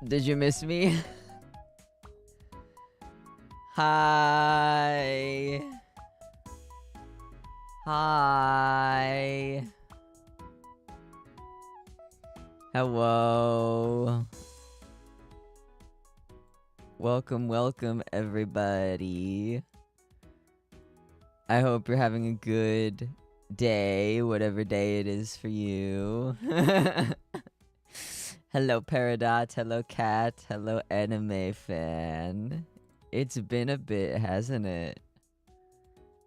Did you miss me? Hi. Hi. Hello. Welcome, welcome, everybody. I hope you're having a good day, whatever day it is for you. Hello, Peridot. Hello, Cat. Hello, anime fan. It's been a bit, hasn't it?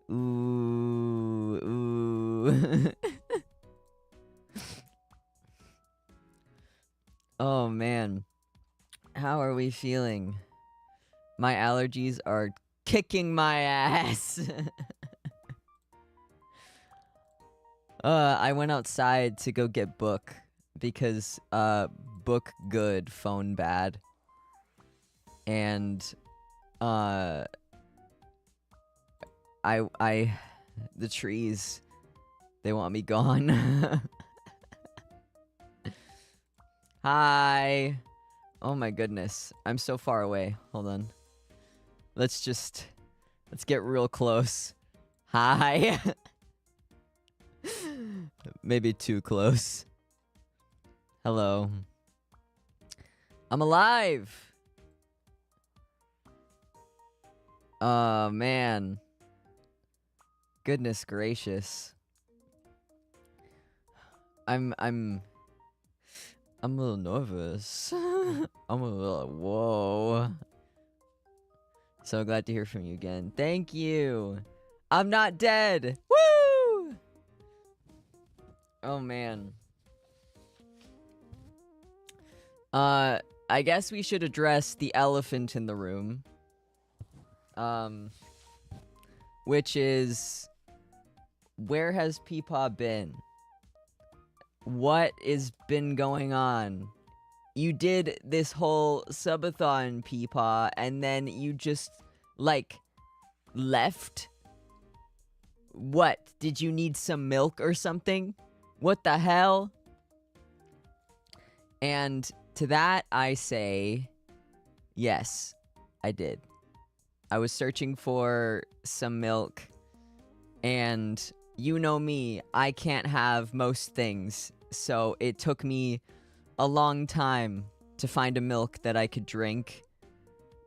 Ooh, ooh. Oh, man. How are we feeling? My allergies are kicking my ass. I went outside to go get book because book good, phone bad. And the trees, they want me gone. Hi. Oh my goodness. I'm so far away. Hold on. Let's get real close. Hi. Maybe too close. Hello. I'm alive. Oh man. Goodness gracious. I'm a little nervous. I'm a little whoa. So glad to hear from you again. Thank you. I'm not dead. Woo! Oh man. I guess we should address the elephant in the room. Which is, where has Peepaw been? What has been going on? You did this whole subathon, Peepaw, and then you just, like, left? What? Did you need some milk or something? What the hell? And to that, I say, yes, I did. I was searching for some milk, and you know me, I can't have most things, so it took me a long time to find a milk that I could drink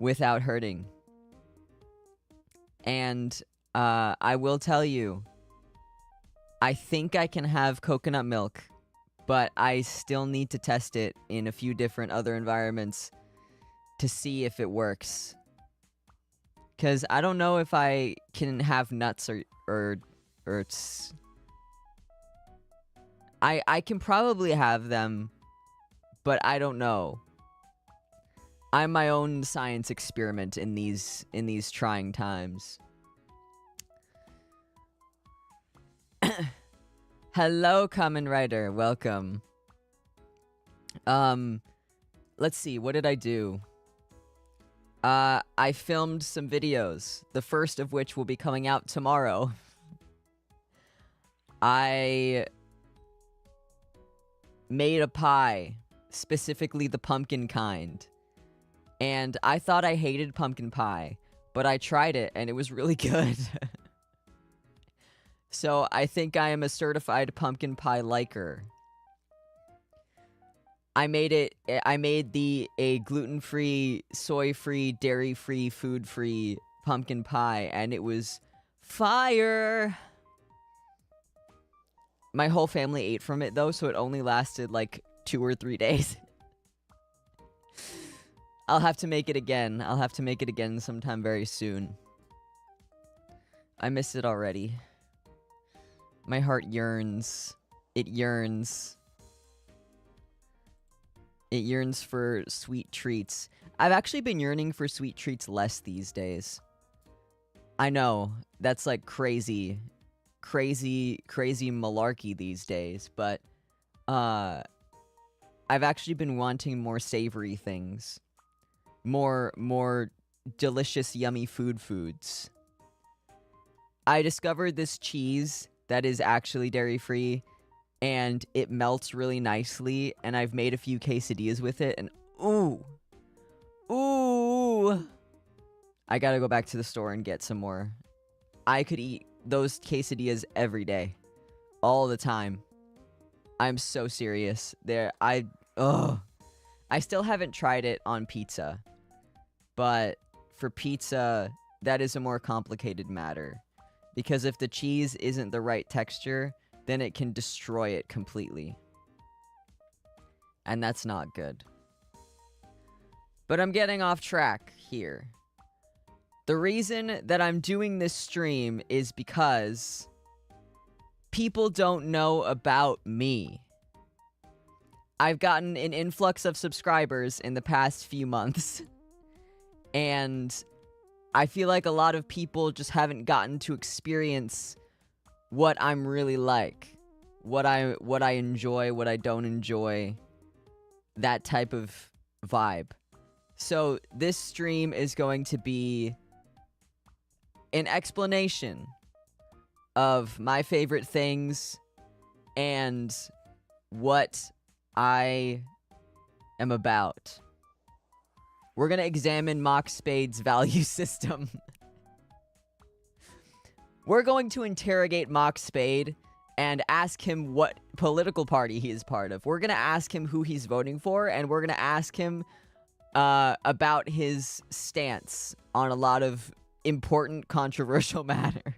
without hurting. And I will tell you, I think I can have coconut milk, but I still need to test it in a few different other environments to see if it works. Because I don't know if I can have nuts or it's... I can probably have them, but I don't know. I'm my own science experiment in these trying times. Hello, Kamen Rider. Welcome. let's see, what did I do? I filmed some videos, the first of which will be coming out tomorrow. I made a pie, specifically the pumpkin kind. And I thought I hated pumpkin pie, but I tried it and it was really good. So I think I am a certified pumpkin pie liker. I made a gluten-free, soy-free, dairy-free, food-free pumpkin pie, and it was fire. My whole family ate from it, though, so it only lasted, like, 2 or 3 days. I'll have to make it again. I'll have to make it again sometime very soon. I miss it already. My heart yearns. It yearns. It yearns for sweet treats. I've actually been yearning for sweet treats less these days. I know, that's like crazy malarkey these days, but I've actually been wanting more savory things. More delicious, yummy foods. I discovered this cheese that is actually dairy-free, and it melts really nicely, and I've made a few quesadillas with it, and ooh! I gotta go back to the store and get some more. I could eat those quesadillas every day. All the time. I'm so serious. I still haven't tried it on pizza. But for pizza, that is a more complicated matter. Because if the cheese isn't the right texture, then it can destroy it completely. And that's not good. But I'm getting off track here. The reason that I'm doing this stream is because people don't know about me. I've gotten an influx of subscribers in the past few months. And I feel like a lot of people just haven't gotten to experience what I'm really like. What I enjoy, what I don't enjoy. That type of vibe. So this stream is going to be an explanation of my favorite things and what I am about. We're going to examine Mockspade's value system. We're going to interrogate Mockspade and ask him what political party he is part of. We're going to ask him who he's voting for, and we're going to ask him about his stance on a lot of important, controversial matters.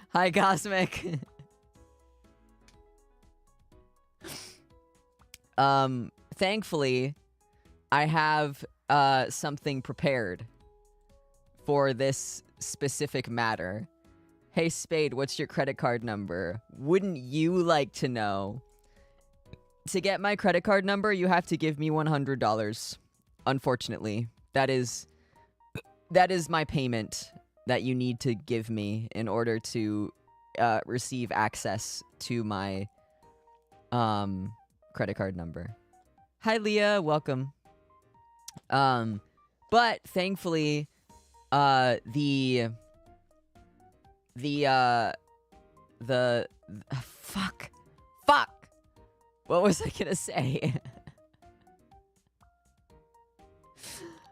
Hi, Cosmic. Thankfully, I have something prepared for this specific matter. Hey, Spade, what's your credit card number? Wouldn't you like to know? To get my credit card number, you have to give me $100. Unfortunately, that is my payment that you need to give me in order to receive access to my credit card number. Hi, Leah, welcome. But thankfully, fuck. What was I gonna say?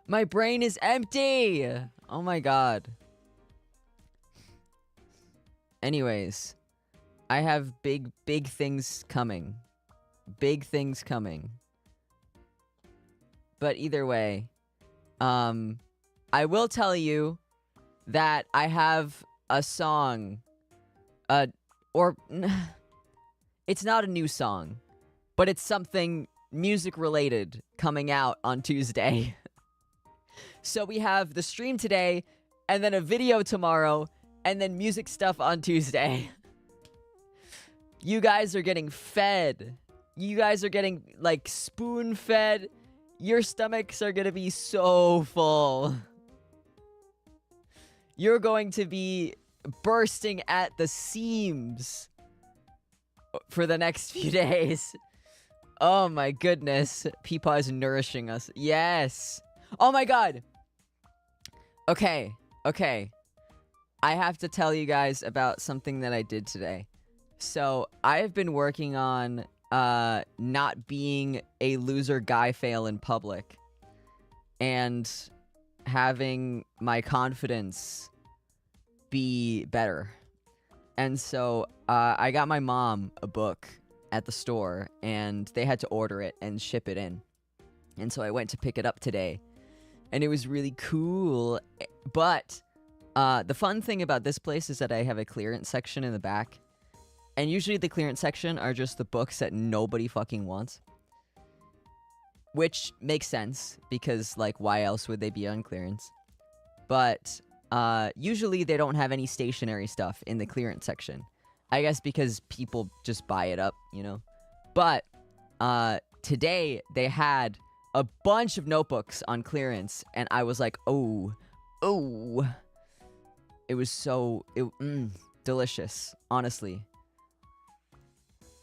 My brain is empty! Oh my god. Anyways, I have big things coming. Big things coming. But either way, I will tell you that I have a song, it's not a new song, but it's something music related coming out on Tuesday. So we have the stream today, and then a video tomorrow, and then music stuff on Tuesday. You guys are getting fed. You guys are getting, like, spoon-fed. Your stomachs are gonna be so full. You're going to be bursting at the seams for the next few days. Oh my goodness. Peepaw is nourishing us. Yes. Oh my god. Okay. Okay. I have to tell you guys about something that I did today. So, I have been working on not being a loser guy fail in public. And having my confidence be better. And so, I got my mom a book at the store, and they had to order it and ship it in. And so I went to pick it up today, and it was really cool. But the fun thing about this place is that I have a clearance section in the back, and usually the clearance section are just the books that nobody fucking wants, which makes sense because, like, why else would they be on clearance? But usually they don't have any stationary stuff in the clearance section. I guess because people just buy it up, you know? But today they had a bunch of notebooks on clearance, and I was like, oh. It was so delicious, honestly.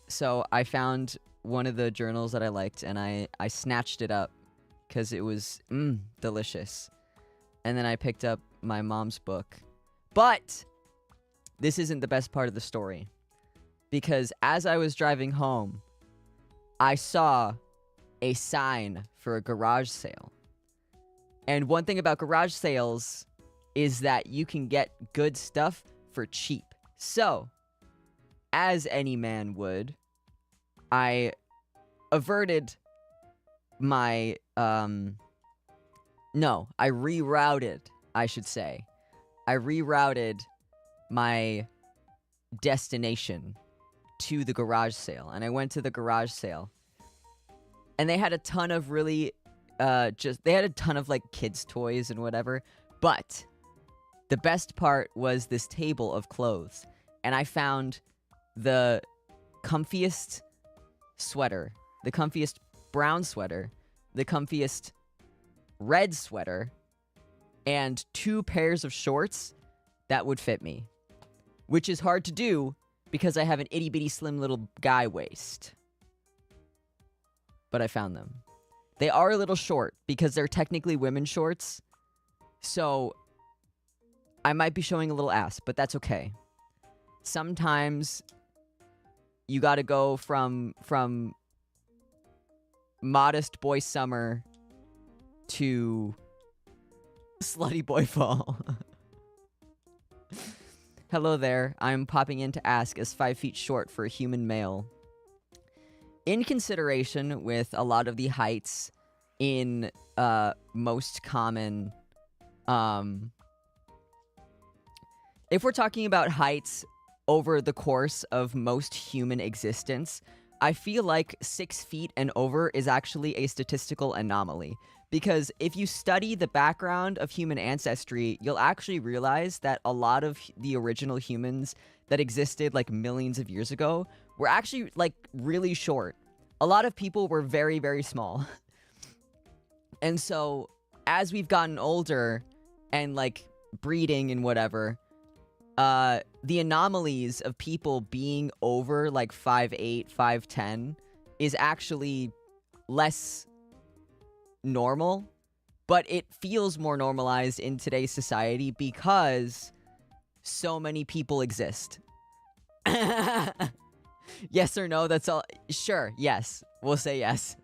So I found one of the journals that I liked, and I snatched it up because it was delicious. And then I picked up my mom's book. But this isn't the best part of the story, because as I was driving home, I saw a sign for a garage sale. And one thing about garage sales is that you can get good stuff for cheap. So, as any man would, I averted my, I rerouted, I should say. I rerouted my destination to the garage sale. And I went to the garage sale. And they had a ton of really, they had a ton of, like, kids' toys and whatever. But the best part was this table of clothes. And I found the comfiest sweater, the comfiest brown sweater, the comfiest red sweater, and 2 pairs of shorts that would fit me. Which is hard to do because I have an itty-bitty slim little guy waist. But I found them. They are a little short because they're technically women's shorts. So I might be showing a little ass, but that's okay. Sometimes you gotta go from modest boy summer to slutty boy fall. Hello there, I'm popping in to ask, is 5 feet short for a human male? In consideration with a lot of the heights in most common, if we're talking about heights over the course of most human existence, I feel like 6 feet and over is actually a statistical anomaly. Because if you study the background of human ancestry, you'll actually realize that a lot of the original humans that existed like millions of years ago were actually like really short. A lot of people were very, very small. And so as we've gotten older and like breeding and whatever, the anomalies of people being over like 5'8", 5'10" is actually less normal, but it feels more normalized in today's society because so many people exist. Yes or no, that's all. Sure, yes. We'll say yes.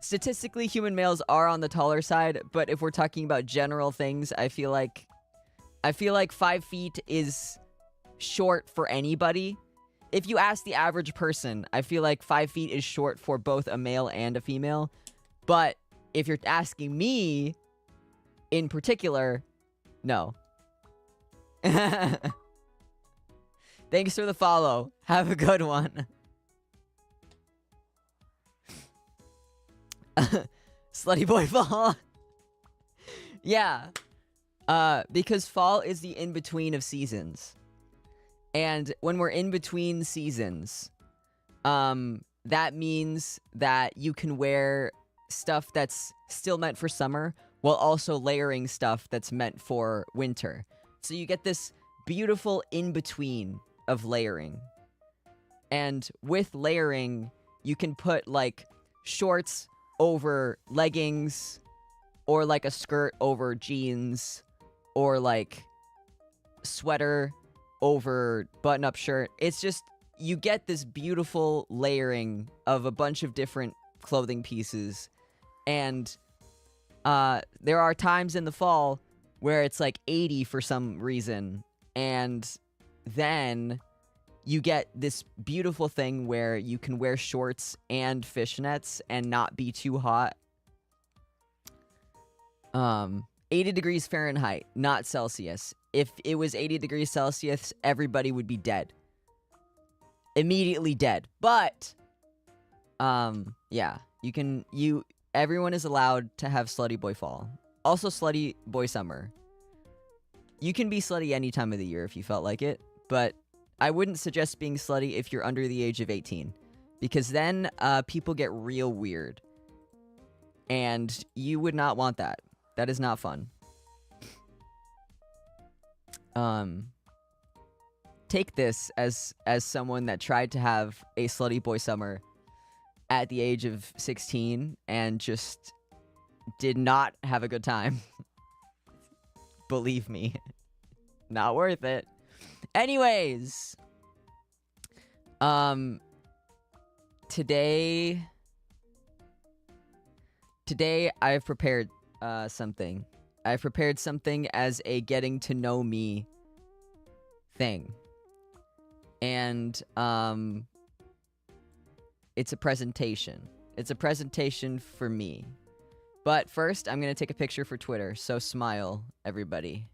Statistically, human males are on the taller side, but if we're talking about general things, I feel like 5 feet is short for anybody. If you ask the average person, I feel like 5 feet is short for both a male and a female. But if you're asking me in particular, no. Thanks for the follow. Have a good one. Slutty boy fall. Yeah. Because fall is the in-between of seasons. And when we're in between seasons, that means that you can wear stuff that's still meant for summer while also layering stuff that's meant for winter. So you get this beautiful in-between of layering. And with layering, you can put, like, shorts over leggings, or, like, a skirt over jeans, or, like, sweater over button-up shirt. It's just, you get this beautiful layering of a bunch of different clothing pieces. And there are times in the fall where it's like 80 for some reason, and then you get this beautiful thing where you can wear shorts and fishnets and not be too hot. 80 degrees Fahrenheit, not Celsius. If it was 80 degrees Celsius, everybody would be dead. Immediately dead. But, yeah, everyone is allowed to have Slutty Boy Fall. Also Slutty Boy Summer. You can be slutty any time of the year if you felt like it, but I wouldn't suggest being slutty if you're under the age of 18. Because then, people get real weird. And you would not want that. That is not fun. Take this as someone that tried to have a Slutty Boy Summer at the age of 16 and just did not have a good time. Believe me. Not worth it. Anyways. Today I've prepared something. I've prepared something as a getting to know me thing. And it's a presentation. It's a presentation for me. But first, I'm going to take a picture for Twitter, so smile, everybody.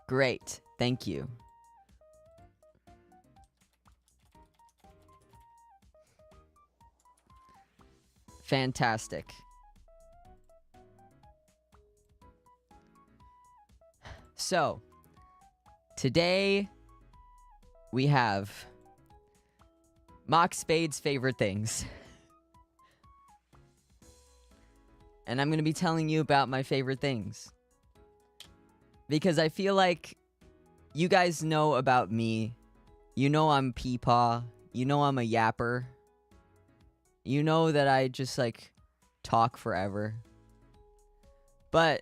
Great. Thank you. Fantastic. So, today we have Mockspade's favorite things. And I'm going to be telling you about my favorite things. Because I feel like you guys know about me. You know I'm Peepaw. You know I'm a yapper. You know that I just, like, talk forever. But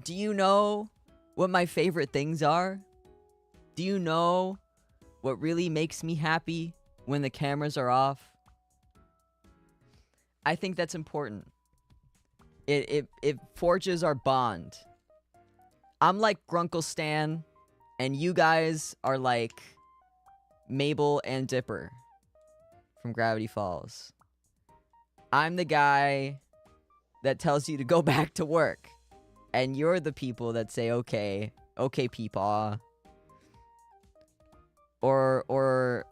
do you know what my favorite things are? Do you know what really makes me happy when the cameras are off? I think that's important. It forges our bond. I'm like Grunkle Stan, and you guys are like Mabel and Dipper from Gravity Falls. I'm the guy that tells you to go back to work. And you're the people that say, okay, Peepaw. Or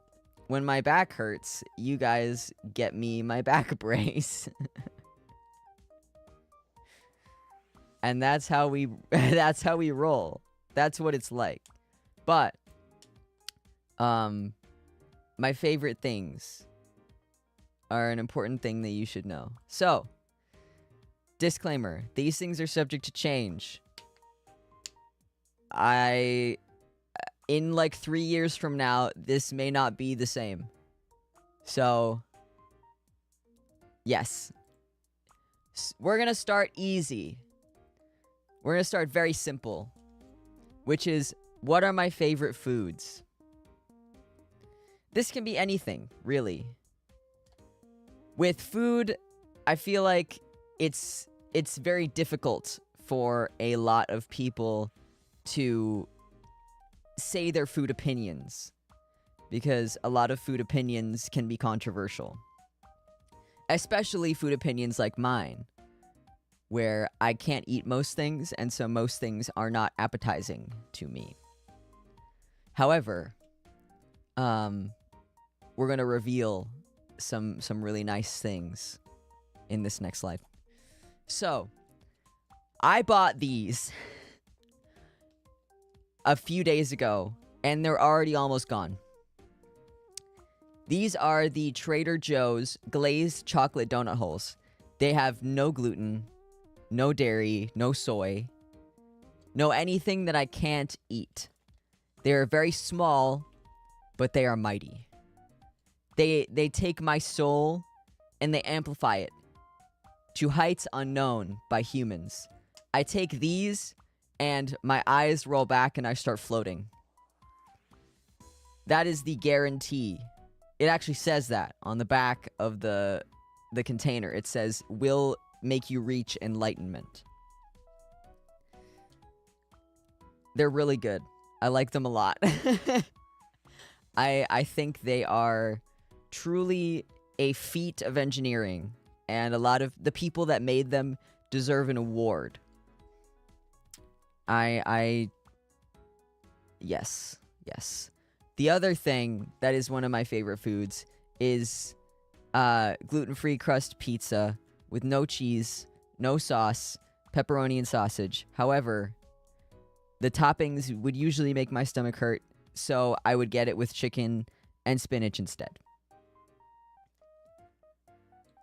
when my back hurts, you guys get me my back brace. And that's how we roll. That's what it's like. But my favorite things are an important thing that you should know. So, disclaimer, these things are subject to change. In like 3 years from now, this may not be the same. So, yes. We're gonna start easy. We're gonna start very simple. Which is, what are my favorite foods? This can be anything, really. With food, I feel like it's very difficult for a lot of people to say their food opinions, because a lot of food opinions can be controversial. Especially food opinions like mine, where I can't eat most things, and so most things are not appetizing to me. However, we're gonna reveal some really nice things in this next life. So, I bought these a few days ago, and they're already almost gone. These are the Trader Joe's glazed chocolate donut holes. They have no gluten, no dairy, no soy, no anything that I can't eat. They are very small, but they are mighty. They take my soul and they amplify it to heights unknown by humans. I take these and my eyes roll back and I start floating. That is the guarantee. It actually says that on the back of the container. It says, will make you reach enlightenment. They're really good. I like them a lot. I think they are truly a feat of engineering, and a lot of the people that made them deserve an award. Yes. The other thing that is one of my favorite foods is gluten-free crust pizza with no cheese, no sauce, pepperoni and sausage. However, the toppings would usually make my stomach hurt, so I would get it with chicken and spinach instead.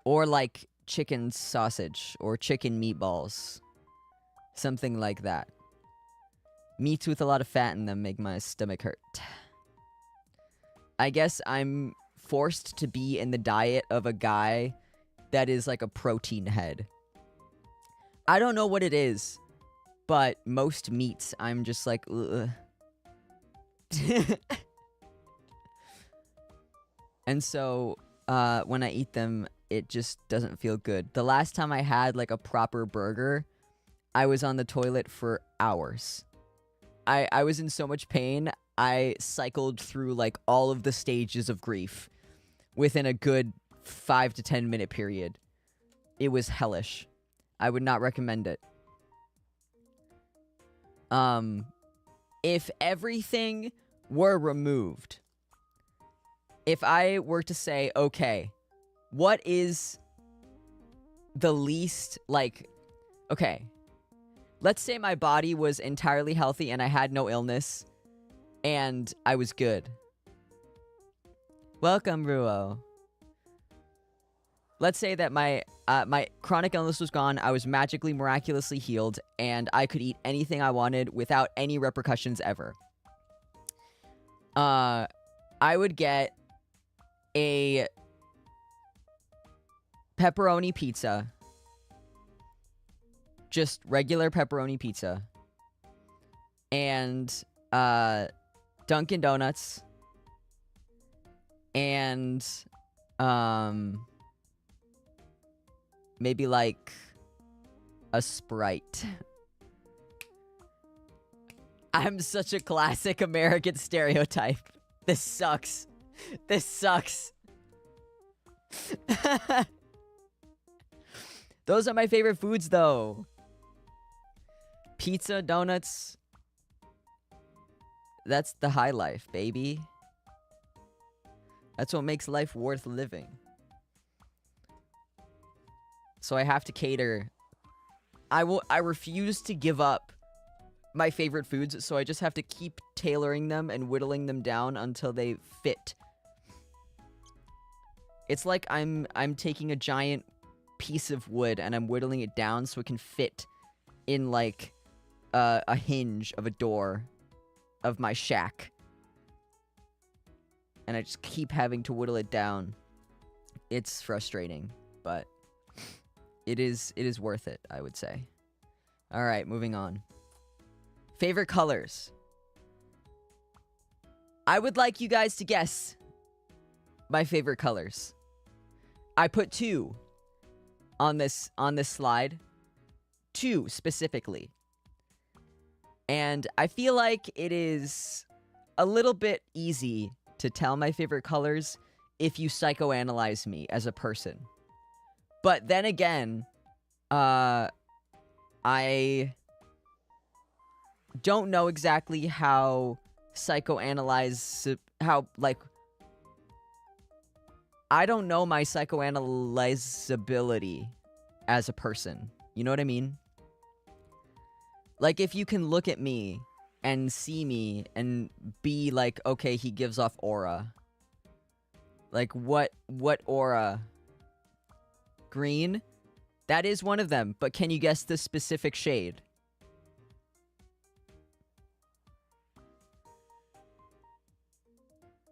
Or like chicken sausage or chicken meatballs. Something like that. Meats with a lot of fat in them make my stomach hurt. I guess I'm forced to be in the diet of a guy that is like a protein head. I don't know what it is, but most meats I'm just like, ugh. And so when I eat them, it just doesn't feel good. The last time I had like a proper burger, I was on the toilet for hours. I was in so much pain, I cycled through like all of the stages of grief within a good 5 to 10 minute period. It was hellish. I would not recommend it. If everything were removed, if I were to say, okay, what is the least, like, okay, let's say my body was entirely healthy and I had no illness and I was good. Welcome, Ruo. Let's say that my chronic illness was gone, I was magically, miraculously healed, and I could eat anything I wanted without any repercussions ever. I would get a pepperoni pizza. Just regular pepperoni pizza. And Dunkin' Donuts. And maybe like a Sprite. I'm such a classic American stereotype. This sucks. This sucks. Those are my favorite foods, though. Pizza, donuts. That's the high life, baby. That's what makes life worth living. So I have to cater. I refuse to give up my favorite foods, so I just have to keep tailoring them and whittling them down until they fit. It's like I'm taking a giant piece of wood and I'm whittling it down so it can fit in like a hinge of a door of my shack. And I just keep having to whittle it down. It's frustrating, but it is worth it, I would say. All right, moving on. Favorite colors. I would like you guys to guess my favorite colors. I put 2 on this slide. 2 specifically. And I feel like it is a little bit easy to tell my favorite colors if you psychoanalyze me as a person. But then again, I don't know exactly how I don't know my psychoanalyzability as a person. You know what I mean? Like, if you can look at me and see me and be like, okay, he gives off aura. Like, what aura? Green? That is one of them, but can you guess the specific shade?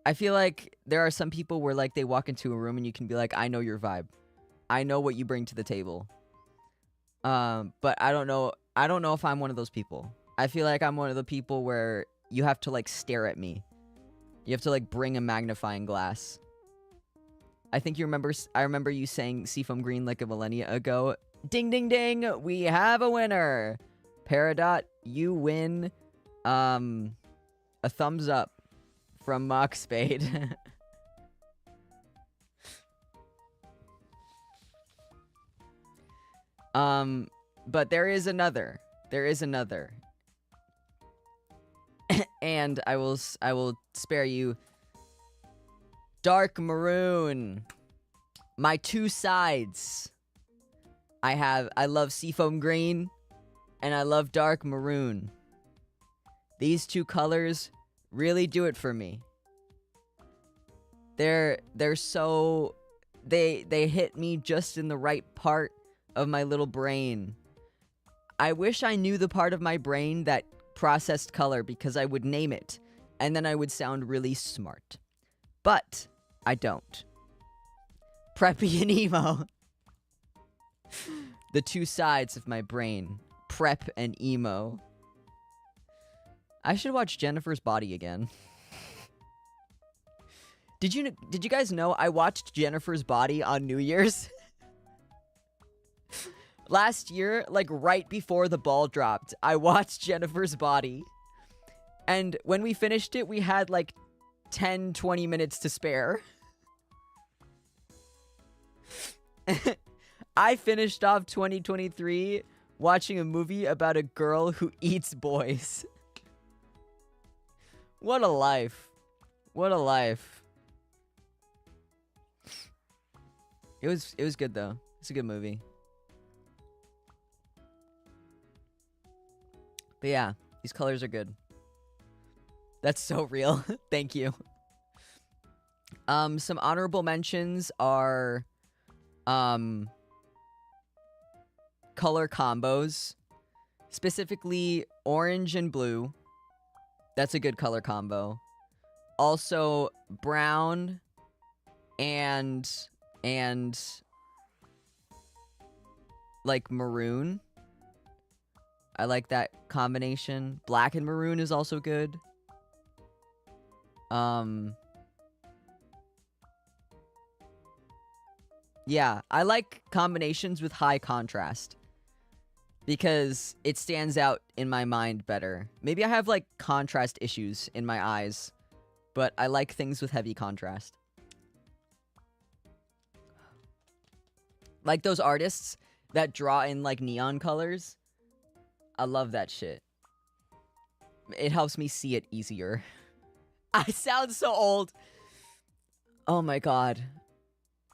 I feel like there are some people where like they walk into a room and you can be like, I know your vibe. I know what you bring to the table. But I don't know if I'm one of those people. I feel like I'm one of the people where you have to like stare at me. You have to like bring a magnifying glass. I think I remember you saying Seafoam Green like a millennia ago. Ding ding ding, we have a winner. Peridot, you win a thumbs up from Mockspade. But there is another. And I will spare you. Dark maroon. My two sides. I love Seafoam Green and I love dark maroon. These two colors really do it for me. They're so they hit me just in the right part of my little brain. I wish I knew the part of my brain that processed color because I would name it and then I would sound really smart. But I don't. Preppy and emo. The two sides of my brain. Prep and emo. I should watch Jennifer's Body again. Did you guys know I watched Jennifer's Body on New Year's? Last year, like right before the ball dropped, I watched Jennifer's Body. And when we finished it, we had like 10-20 minutes to spare. I finished off 2023 watching a movie about a girl who eats boys. What a life. What a life. It was good though. It's a good movie. But yeah, these colors are good. That's so real. Thank you. Some honorable mentions are color combos, specifically orange and blue. That's a good color combo. Also brown and like maroon. I like that combination. Black and maroon is also good. Yeah, I like combinations with high contrast because it stands out in my mind better. Maybe I have like contrast issues in my eyes, but I like things with heavy contrast. Like those artists that draw in like neon colors. I love that shit. It helps me see it easier. I sound so old. Oh my god.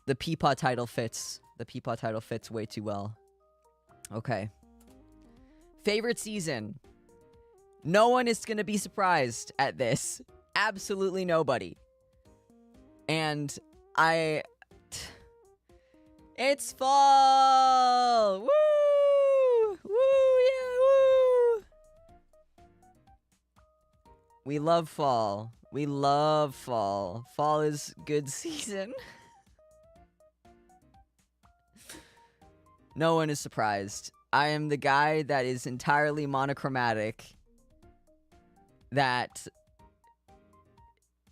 The Peepaw title fits. The Peepaw title fits way too well. Okay. Favorite season. No one is gonna be surprised at this. Absolutely nobody. And it's fall! Woo! Woo! Yeah, woo! We love fall. We love fall. Fall is good season. No one is surprised. I am the guy that is entirely monochromatic. That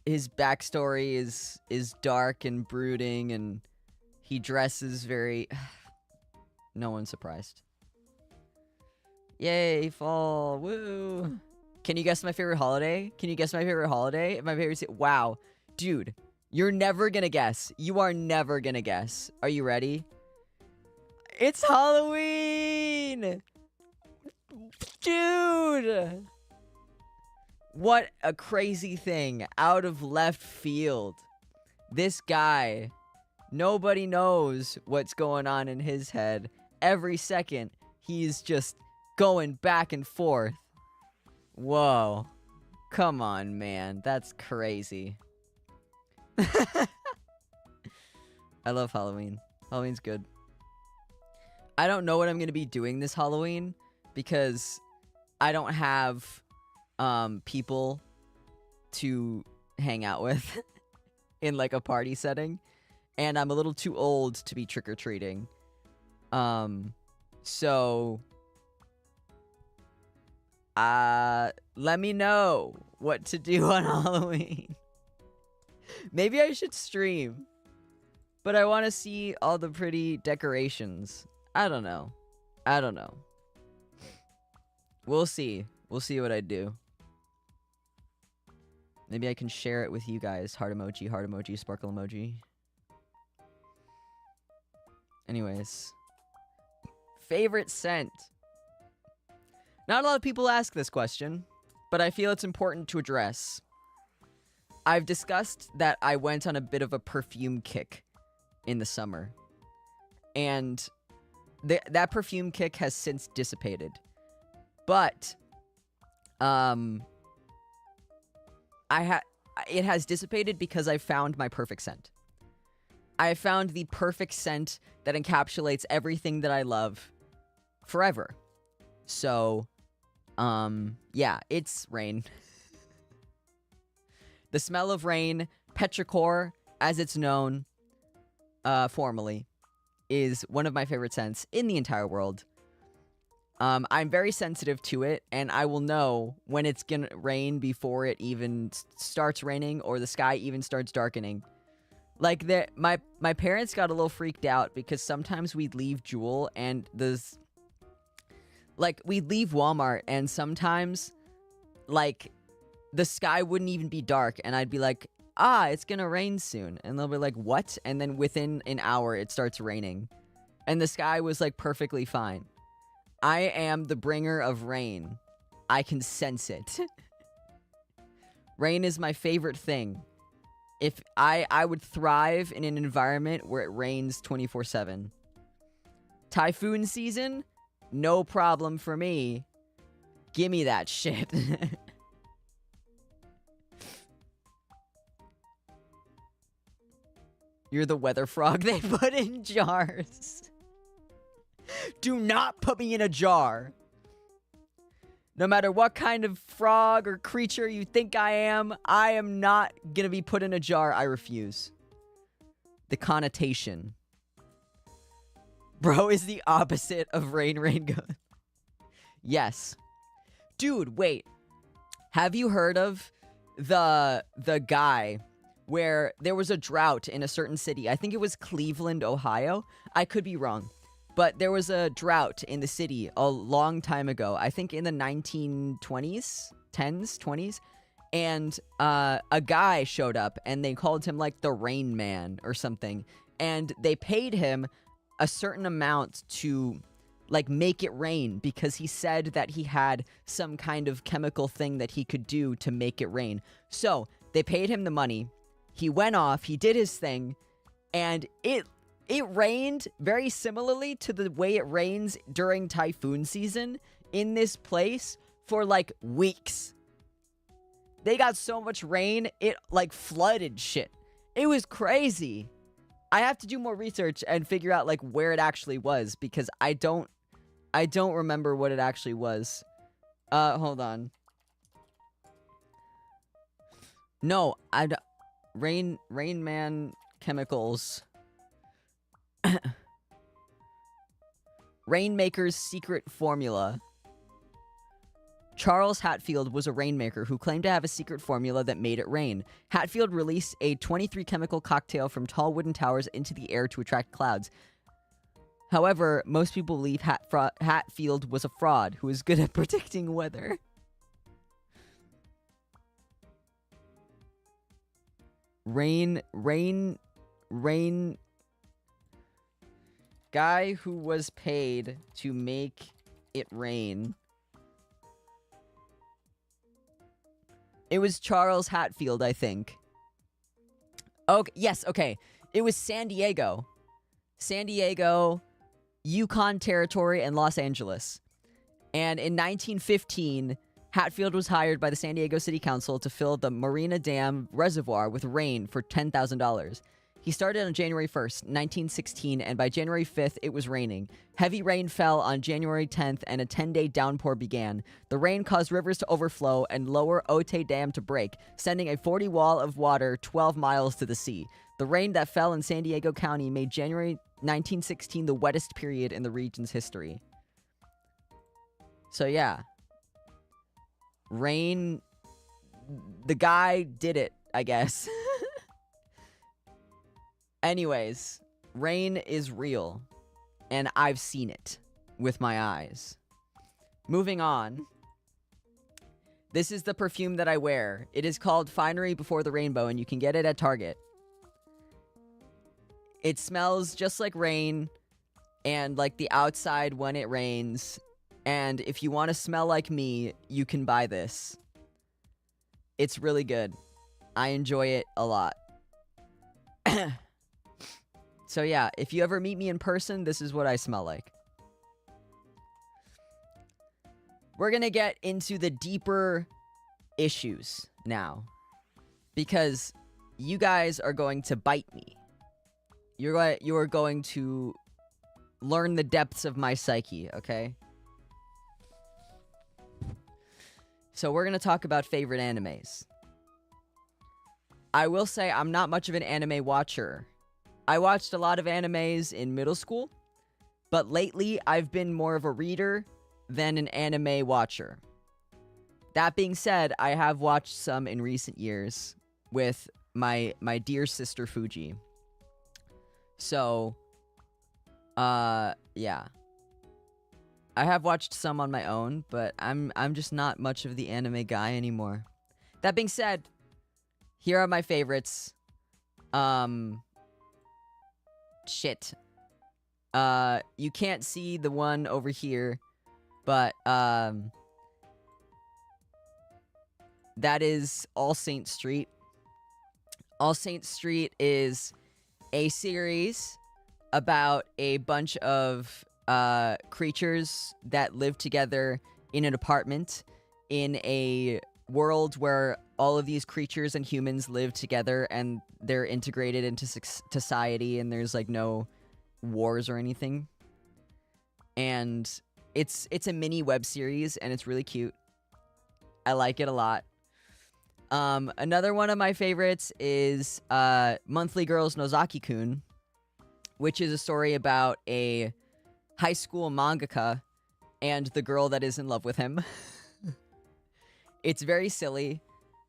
his backstory is dark and brooding and he dresses very... No one's surprised. Yay, fall. Woo. Can you guess my favorite holiday? Can you guess my favorite holiday? My favorite... Wow. Dude, you're never gonna guess. You are never gonna guess. Are you ready? It's Halloween! Dude! What a crazy thing. Out of left field. This guy... Nobody knows what's going on in his head. Every second, he's just going back and forth. Whoa. Come on, man. That's crazy. I love Halloween. Halloween's good. I don't know what I'm gonna be doing this Halloween because I don't have people to hang out with in like a party setting, and I'm a little too old to be trick-or-treating. So let me know what to do on Halloween. Maybe I should stream, but I want to see all the pretty decorations. I don't know. We'll see what I do. Maybe I can share it with you guys. Heart emoji, sparkle emoji. Anyways. Favorite scent. Not a lot of people ask this question, but I feel it's important to address. I've discussed that I went on a bit of a perfume kick in the summer. And that perfume kick has since dissipated. But it has dissipated because I found my perfect scent. I found the perfect scent that encapsulates everything that I love forever. So, yeah, it's rain. The smell of rain, petrichor, as it's known, formally, is one of my favorite scents in the entire world. I'm very sensitive to it, and I will know when it's gonna rain before it even starts raining or the sky even starts darkening. Like, my parents got a little freaked out because sometimes we'd leave Jewel and we'd leave Walmart, and sometimes, like, the sky wouldn't even be dark, and I'd be like, it's gonna rain soon. And they'll be like, what? And then within an hour, it starts raining. And the sky was, like, perfectly fine. I am the bringer of rain. I can sense it. Rain is my favorite thing. If I would thrive in an environment where it rains 24/7. Typhoon season? No problem for me. Gimme that shit. You're the weather frog they put in jars. Do not put me in a jar. No matter what kind of frog or creature you think I am not gonna be put in a jar. I refuse. The connotation. Bro is the opposite of rain goes. Yes. Dude, wait. Have you heard of the guy where there was a drought in a certain city? I think it was Cleveland, Ohio. I could be wrong. But there was a drought in the city a long time ago. I think in the 1920s, 10s, 20s. And a guy showed up, and they called him, like, the Rain Man or something. And they paid him a certain amount to, like, make it rain, because he said that he had some kind of chemical thing that he could do to make it rain. So they paid him the money. He went off, he did his thing, and it rained very similarly to the way it rains during typhoon season in this place for, like, weeks. They got so much rain, it, like, flooded shit. It was crazy. I have to do more research and figure out, like, where it actually was, because I don't remember what it actually was. Hold on. No, Rain Man chemicals. Rainmaker's secret formula. Charles Hatfield was a rainmaker who claimed to have a secret formula that made it rain. Hatfield released a 23 chemical cocktail from tall wooden towers into the air to attract clouds. However, most people believe Hatfield was a fraud who was good at predicting weather. Rain. Guy who was paid to make it rain. It was Charles Hatfield, I think. Okay, yes, okay. It was San Diego. San Diego, Yukon Territory, and Los Angeles. And in 1915, Hatfield was hired by the San Diego City Council to fill the Marina Dam reservoir with rain for $10,000. He started on January 1st, 1916, and by January 5th, it was raining. Heavy rain fell on January 10th, and a 10-day downpour began. The rain caused rivers to overflow and lower Otay Dam to break, sending a 40 wall of water 12 miles to the sea. The rain that fell in San Diego County made January 1916 the wettest period in the region's history. So yeah. Rain... The guy did it, I guess. Anyways, rain is real, and I've seen it with my eyes. Moving on. This is the perfume that I wear. It is called Finery Before the Rainbow, and you can get it at Target. It smells just like rain, and like the outside when it rains. And if you want to smell like me, you can buy this. It's really good. I enjoy it a lot. So yeah, if you ever meet me in person, this is what I smell like. We're gonna get into the deeper issues now. Because you guys are going to bite me. You are going to learn the depths of my psyche, okay? So we're gonna talk about favorite animes. I will say I'm not much of an anime watcher. I watched a lot of animes in middle school, but lately I've been more of a reader than an anime watcher. That being said, I have watched some in recent years with my dear sister Fuji. So, yeah. I have watched some on my own, but I'm just not much of the anime guy anymore. That being said, here are my favorites. Shit. You can't see the one over here, but, that is All Saints Street. All Saints Street is a series about a bunch of, creatures that live together in an apartment in a world where all of these creatures and humans live together and they're integrated into society and there's like no wars or anything. And it's a mini web series and it's really cute. I like it a lot. Another one of my favorites is Monthly Girls Nozaki-kun, which is a story about a high school mangaka and the girl that is in love with him. It's very silly,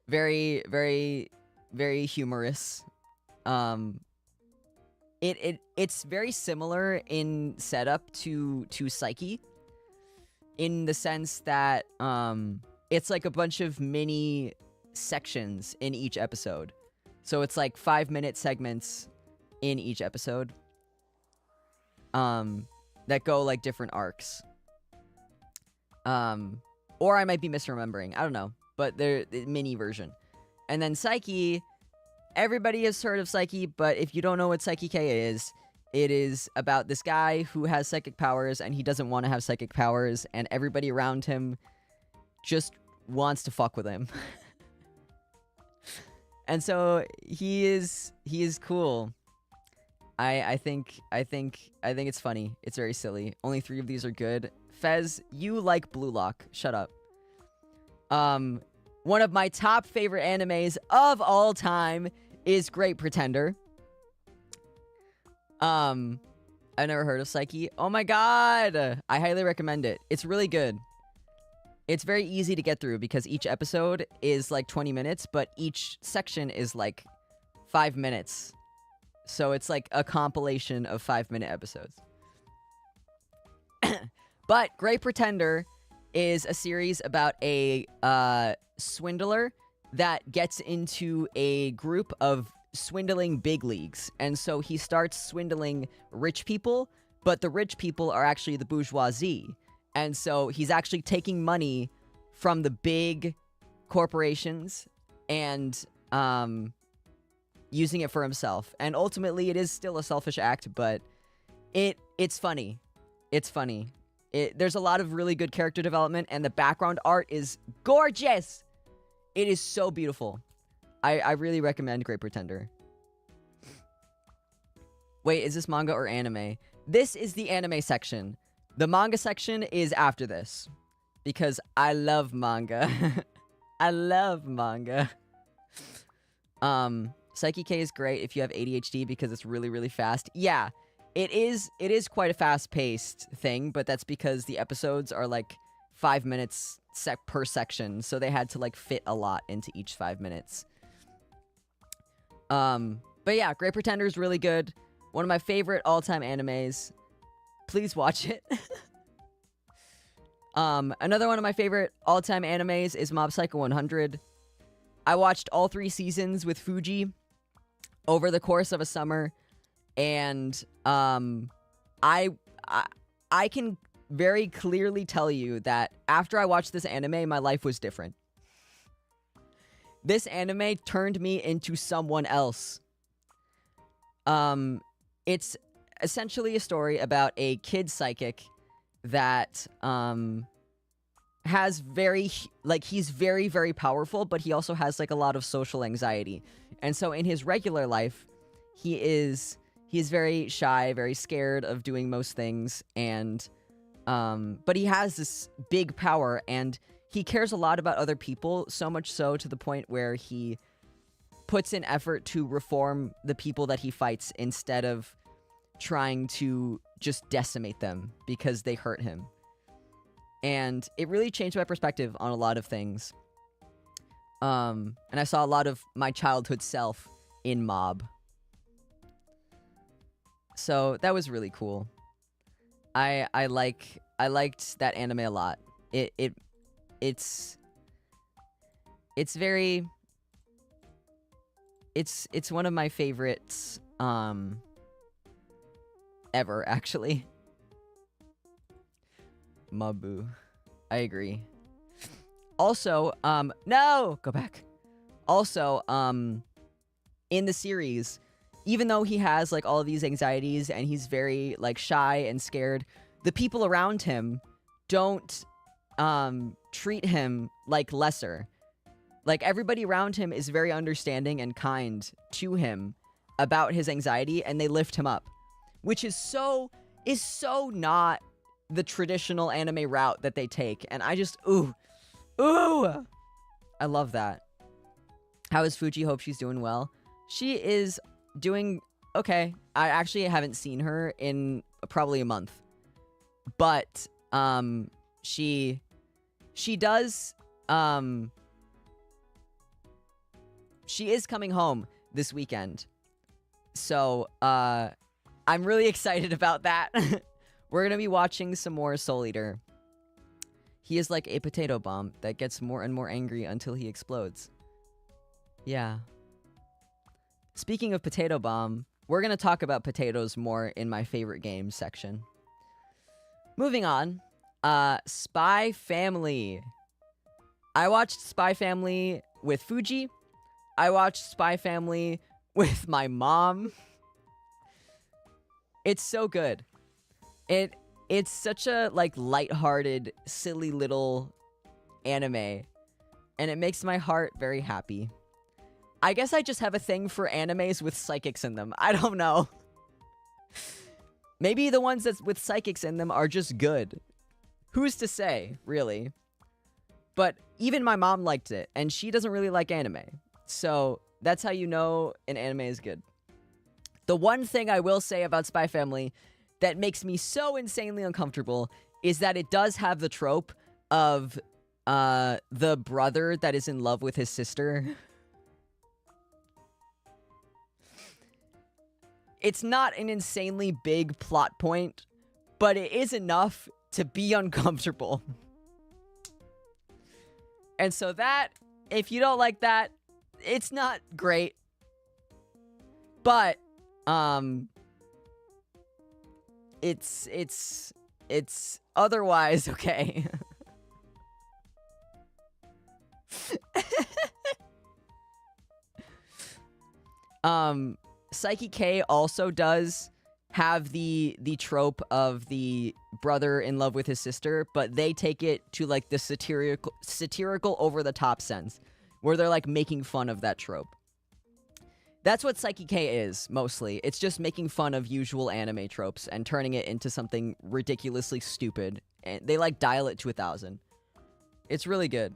very, very, very humorous. It's very similar in setup to Psyche, in the sense that it's like a bunch of mini sections in each episode. So it's like 5-minute segments in each episode. That go like different arcs. Or I might be misremembering. I don't know. But they're the mini version. And then Psyche, everybody has heard of Psyche, but if you don't know what Psyche K is, it is about this guy who has psychic powers and he doesn't want to have psychic powers and everybody around him just wants to fuck with him. And so he is cool. I think it's funny. It's very silly. Only 3 of these are good. Fez, you like Blue Lock. Shut up. One of my top favorite animes of all time is Great Pretender. I've never heard of Psyche. Oh my god! I highly recommend it. It's really good. It's very easy to get through because each episode is like 20 minutes, but each section is like 5 minutes. So it's like a compilation of 5-minute episodes. But Great Pretender is a series about a swindler that gets into a group of swindling big leagues. And so he starts swindling rich people, but the rich people are actually the bourgeoisie. And so he's actually taking money from the big corporations and using it for himself. And ultimately, it is still a selfish act, but it's funny. It's funny. There's a lot of really good character development, and the background art is gorgeous! It is so beautiful. I really recommend Great Pretender. Wait, is this manga or anime? This is the anime section. The manga section is after this. Because I love manga. I love manga. Psyche K is great if you have ADHD because it's really, really fast. Yeah, it is quite a fast-paced thing, but that's because the episodes are like 5 minutes per section, so they had to like fit a lot into each 5 minutes. But yeah, Great Pretender is really good. One of my favorite all-time animes. Please watch it. Another one of my favorite all-time animes is Mob Psycho 100. I watched all 3 seasons with Fuji over the course of a summer, and I can very clearly tell you that after I watched this anime, my life was different. This anime turned me into someone else. It's essentially a story about a kid psychic that has he's very, very powerful, but he also has like a lot of social anxiety. And so in his regular life, he's very shy, very scared of doing most things, and but he has this big power, and he cares a lot about other people, so much so to the point where he puts in effort to reform the people that he fights instead of trying to just decimate them because they hurt him. And it really changed my perspective on a lot of things. And I saw a lot of my childhood self in Mob. So that was really cool. I liked that anime a lot. It's one of my favorites ever, actually. Mabu. I agree. Also, no! Go back. Also, in the series, even though he has, like, all of these anxieties and he's very, like, shy and scared, the people around him don't, treat him like lesser. Like, everybody around him is very understanding and kind to him about his anxiety, and they lift him up. Which is so not the traditional anime route that they take. And I just, ooh. I love that. How is Fuji? Hope she's doing well. She is doing okay. I actually haven't seen her in probably a month. But, she does, she is coming home this weekend. So, I'm really excited about that. We're gonna be watching some more Soul Eater. He is like a potato bomb that gets more and more angry until he explodes. Yeah. Speaking of potato bomb, we're gonna talk about potatoes more in my favorite games section. Moving on. Spy Family. I watched Spy Family with Fuji. I watched Spy Family with my mom. It's so good. It's such a, like, lighthearted, silly little anime. And it makes my heart very happy. I guess I just have a thing for animes with psychics in them. I don't know. Maybe the ones that's with psychics in them are just good. Who's to say, really? But even my mom liked it, and she doesn't really like anime. So that's how you know an anime is good. The one thing I will say about Spy Family that makes me so insanely uncomfortable is that it does have the trope of the brother that is in love with his sister. It's not an insanely big plot point, but it is enough to be uncomfortable. And so that, if you don't like that, it's not great. But it's otherwise okay. Psyche K also does have the trope of the brother in love with his sister, but they take it to, like, the satirical over the top sense, where they're, like, making fun of that trope. That's what Psyche K is, mostly. It's just making fun of usual anime tropes and turning it into something ridiculously stupid. And they, like, dial it to 1,000. It's really good.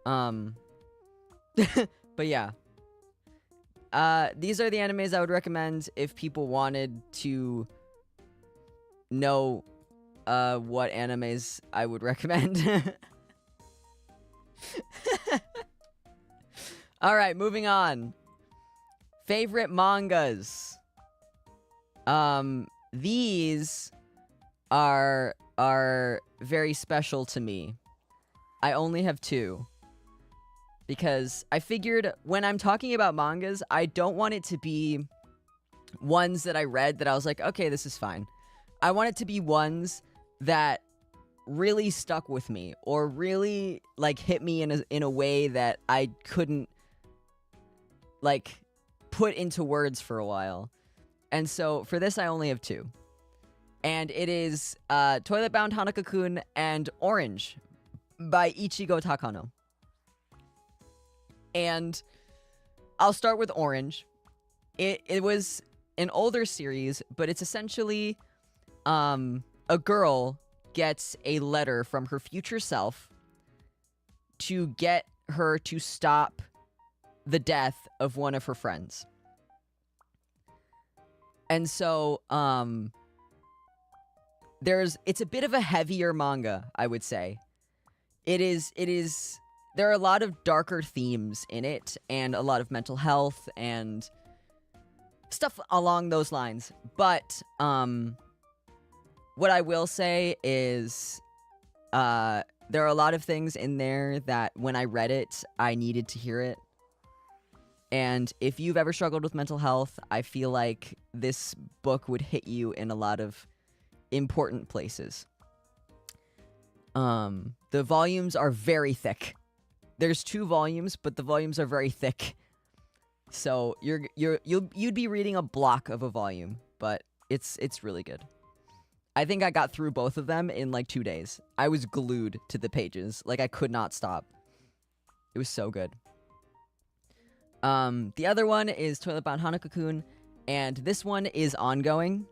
But yeah. These are the animes I would recommend if people wanted to know, what animes I would recommend. Alright, moving on. Favorite mangas. These are very special to me. I only have 2. Because I figured when I'm talking about mangas, I don't want it to be ones that I read that I was like, okay, this is fine. I want it to be ones that really stuck with me or really, like, hit me in a way that I couldn't, like, put into words for a while. And so for this, I only have 2. And it is Toilet Bound Hanako-kun and Orange by Ichigo Takano. And I'll start with Orange. It was an older series, but it's essentially a girl gets a letter from her future self to get her to stop the death of one of her friends. And so, it's a bit of a heavier manga, I would say. There are a lot of darker themes in it, and a lot of mental health, and stuff along those lines. But, what I will say is, there are a lot of things in there that when I read it, I needed to hear it. And if you've ever struggled with mental health, I feel like this book would hit you in a lot of important places. The volumes are very thick. There's 2 volumes, but the volumes are very thick. So you'd be reading a block of a volume, but it's really good. I think I got through both of them in like 2 days. I was glued to the pages. Like, I could not stop. It was so good. The other one is Toilet Bound Hanako-kun, and this one is ongoing.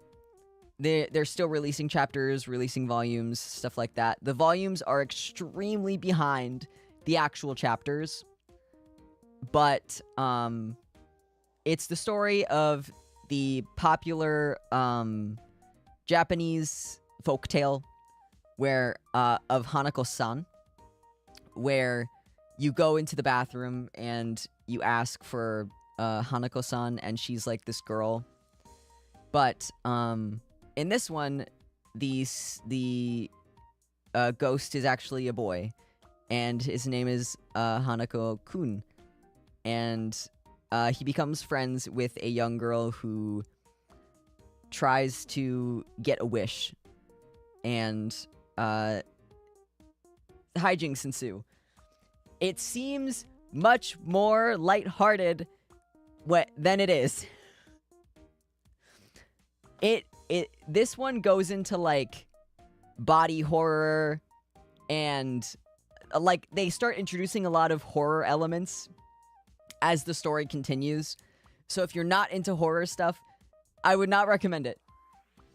They're still releasing chapters, releasing volumes, stuff like that. The volumes are extremely behind the actual chapters, but it's the story of the popular Japanese folktale of Hanako-san, where you go into the bathroom and you ask for Hanako-san, and she's like this girl. But in this one, the ghost is actually a boy, and his name is Hanako-kun. And he becomes friends with a young girl who tries to get a wish, and hijinks ensue. It seems much more lighthearted than it is. This one goes into, like, body horror, and like, they start introducing a lot of horror elements as the story continues. So if you're not into horror stuff, I would not recommend it.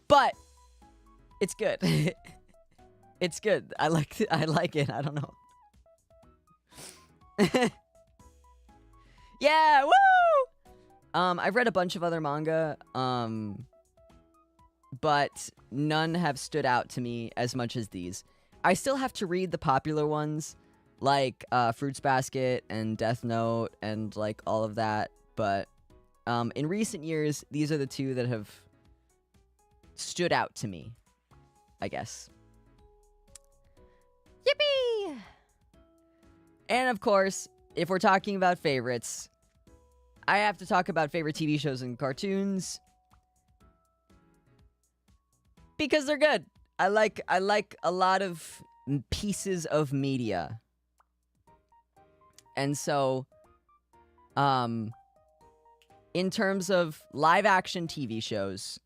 But it's good. It's good. I like it. I don't know. Yeah, woo! I've read a bunch of other manga, but none have stood out to me as much as these. I still have to read the popular ones, like Fruits Basket and Death Note and, like, all of that, but in recent years, these are the 2 that have stood out to me, I guess. Yippee! And of course, if we're talking about favorites, I have to talk about favorite TV shows and cartoons, because they're good. I like a lot of pieces of media. And so, in terms of live action TV shows,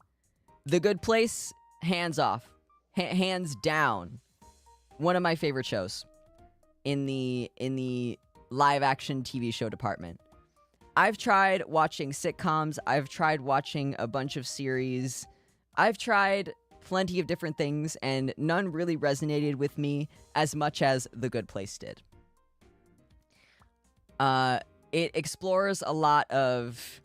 The Good Place, hands off, hands down, one of my favorite shows in the live action TV show department. I've tried watching sitcoms. I've tried watching a bunch of series. I've tried plenty of different things, and none really resonated with me as much as The Good Place did. It explores a lot of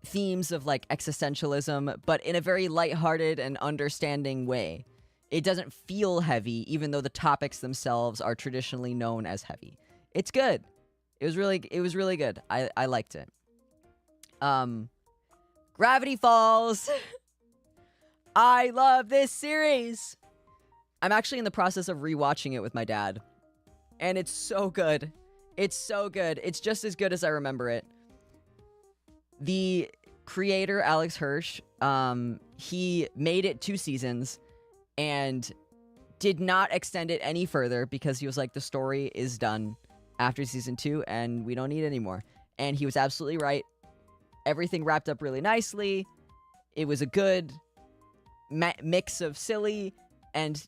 themes of like existentialism, but in a very lighthearted and understanding way. It doesn't feel heavy, even though the topics themselves are traditionally known as heavy. It's good. It was really good. I liked it. Gravity Falls. I love this series. I'm actually in the process of rewatching it with my dad, and it's so good. It's so good. It's just as good as I remember it. The creator, Alex Hirsch, he made it 2 seasons and did not extend it any further because he was like, the story is done after season 2 and we don't need it anymore. And he was absolutely right. Everything wrapped up really nicely. It was a good mix of silly and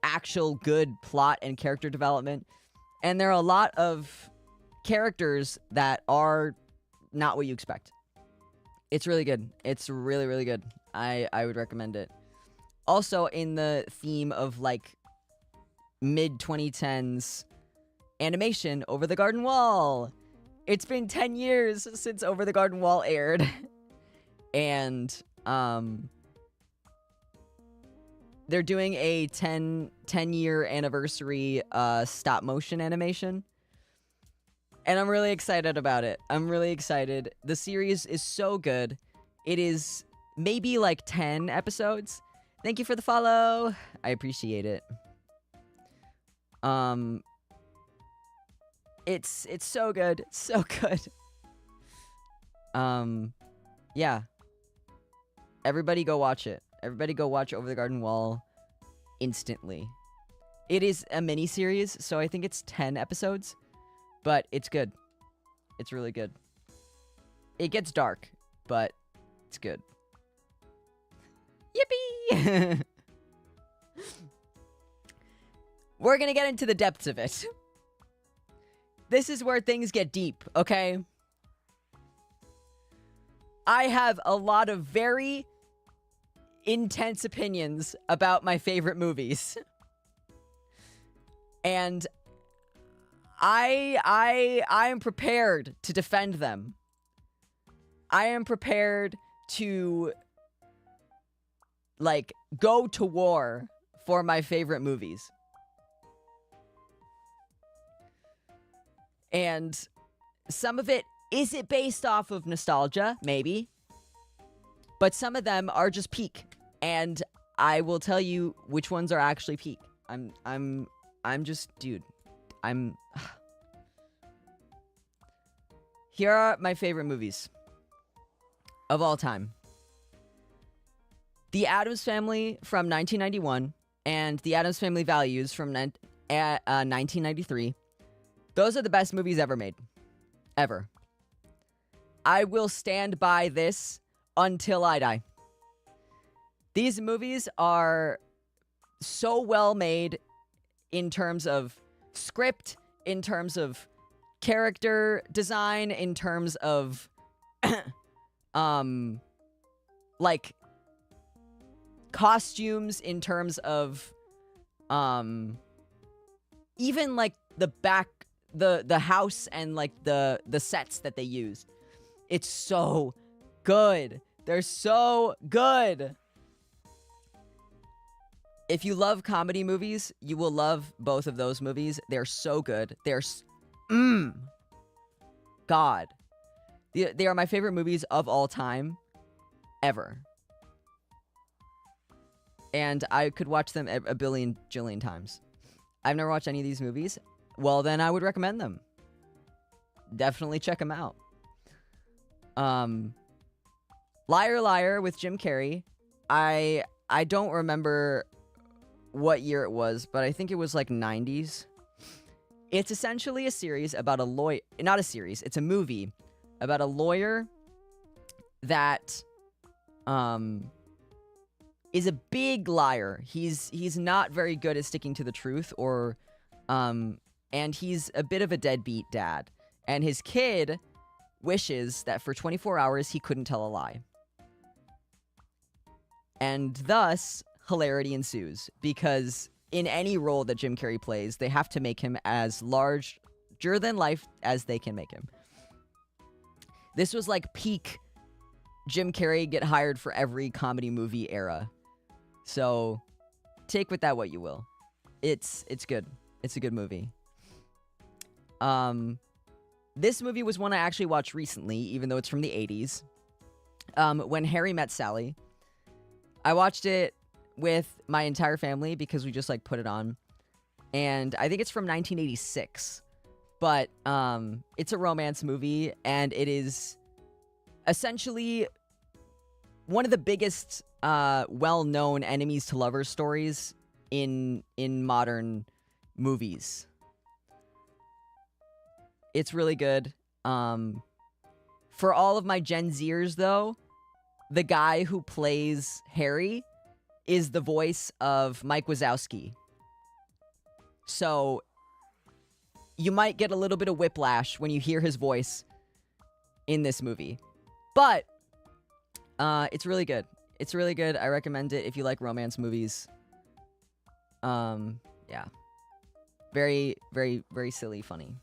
actual good plot and character development. And there are a lot of characters that are not what you expect. It's really good. It's really, really good. I would recommend it. Also, in the theme of, like, mid-2010s animation, Over the Garden Wall. It's been 10 years since Over the Garden Wall aired. And, they're doing a 10-year anniversary stop-motion animation. And I'm really excited about it. I'm really excited. The series is so good. It is maybe like 10 episodes. Thank you for the follow. I appreciate it. It's so good. So good. Yeah. Everybody go watch it. Everybody go watch Over the Garden Wall instantly. It is a mini-series, so I think it's 10 episodes. But it's good. It's really good. It gets dark, but it's good. Yippee! We're gonna get into the depths of it. This is where things get deep, okay? I have a lot of very intense opinions about my favorite movies. And I am prepared to defend them. I am prepared to, like, go to war for my favorite movies. And some of it, is it based off of nostalgia? Maybe. But some of them are just peak. And I will tell you which ones are actually peak. I'm just, dude. Here are my favorite movies of all time. The Addams Family from 1991 and The Addams Family Values from 1993. Those are the best movies ever made. Ever. I will stand by this until I die. These movies are so well made in terms of script, in terms of character design, in terms of like costumes, in terms of even like the house and like the sets that they used. It's so good. They're so good. If you love comedy movies, you will love both of those movies. They're so good. God. They are my favorite movies of all time. Ever. And I could watch them a billion, jillion times. I've never watched any of these movies. Well, then I would recommend them. Definitely check them out. Liar Liar with Jim Carrey. I don't remember what year it was, but I think it was like 90s. It's essentially a series about a lawyer. Not a series, it's a movie about a lawyer that is a big liar. He's not very good at sticking to the truth, or and he's a bit of a deadbeat dad. And his kid wishes that for 24 hours he couldn't tell a lie. And thus, hilarity ensues, because in any role that Jim Carrey plays, they have to make him as larger than life as they can make him. This was like peak Jim Carrey get hired for every comedy movie era. So take with that what you will. It's good. It's a good movie. This movie was one I actually watched recently, even though it's from the 80s. When Harry Met Sally. I watched it with my entire family because we just like put it on. And I think it's from 1986. But it's a romance movie, and it is essentially one of the biggest well-known enemies to lovers stories in modern movies. It's really good. For all of my Gen Zers, though, the guy who plays Harry is the voice of Mike Wazowski. So you might get a little bit of whiplash when you hear his voice in this movie. But it's really good. It's really good. I recommend it if you like romance movies. Yeah. Very, very, very silly, funny.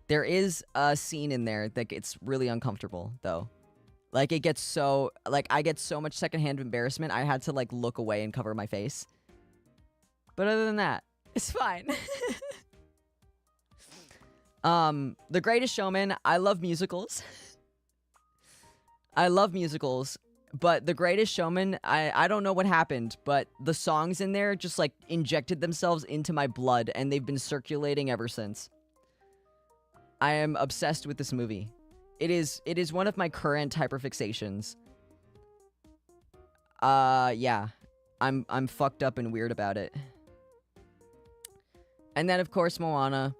There is a scene in there that gets really uncomfortable, though. Like, it gets so... Like, I get so much secondhand embarrassment, I had to, like, look away and cover my face. But other than that, it's fine. The Greatest Showman, I love musicals. I love musicals, but The Greatest Showman, I don't know what happened, but the songs in there just, like, injected themselves into my blood, and they've been circulating ever since. I am obsessed with this movie. It is one of my current hyperfixations. Yeah. I'm fucked up and weird about it. And then, of course, Moana.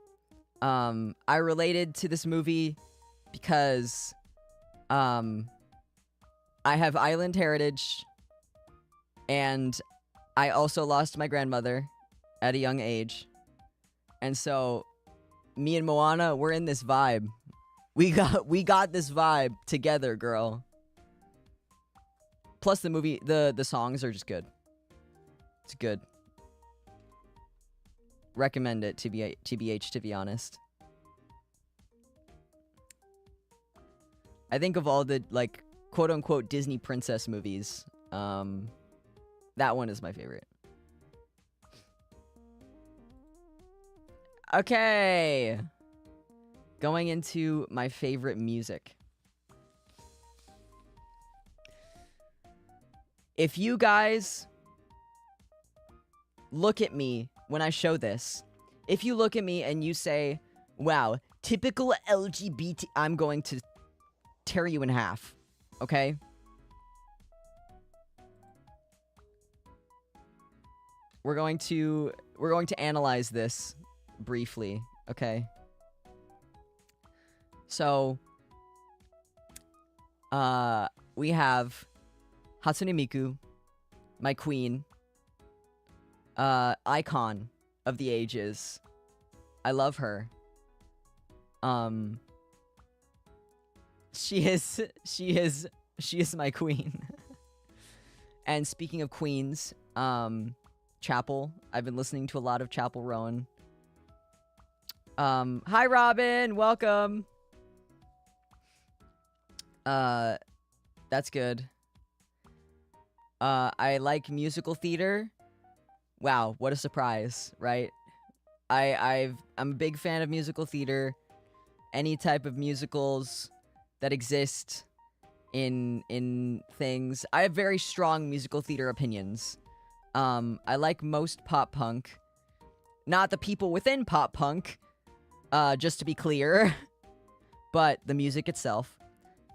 I related to this movie because, I have island heritage, and I also lost my grandmother at a young age. And so, me and Moana, we're in this vibe. We got this vibe together, girl. Plus the movie, the songs are just good. It's good. Recommend it, TBH, to be honest. I think of all the, like, quote-unquote Disney princess movies, that one is my favorite. Okay. Going into my favorite music. If you guys look at me when I show this, if you look at me and you say, wow, typical LGBT, I'm going to tear you in half, okay? We're going to analyze this briefly, okay? So, we have Hatsune Miku, my queen, icon of the ages. I love her. She is my queen. And speaking of queens, Chapel. I've been listening to a lot of Chapel Rowan. Hi Robin, welcome. That's good. I like musical theater. Wow, what a surprise, right? I'm a big fan of musical theater. Any type of musicals that exist in things. I have very strong musical theater opinions. I like most pop punk. Not the people within pop punk, just to be clear. But the music itself.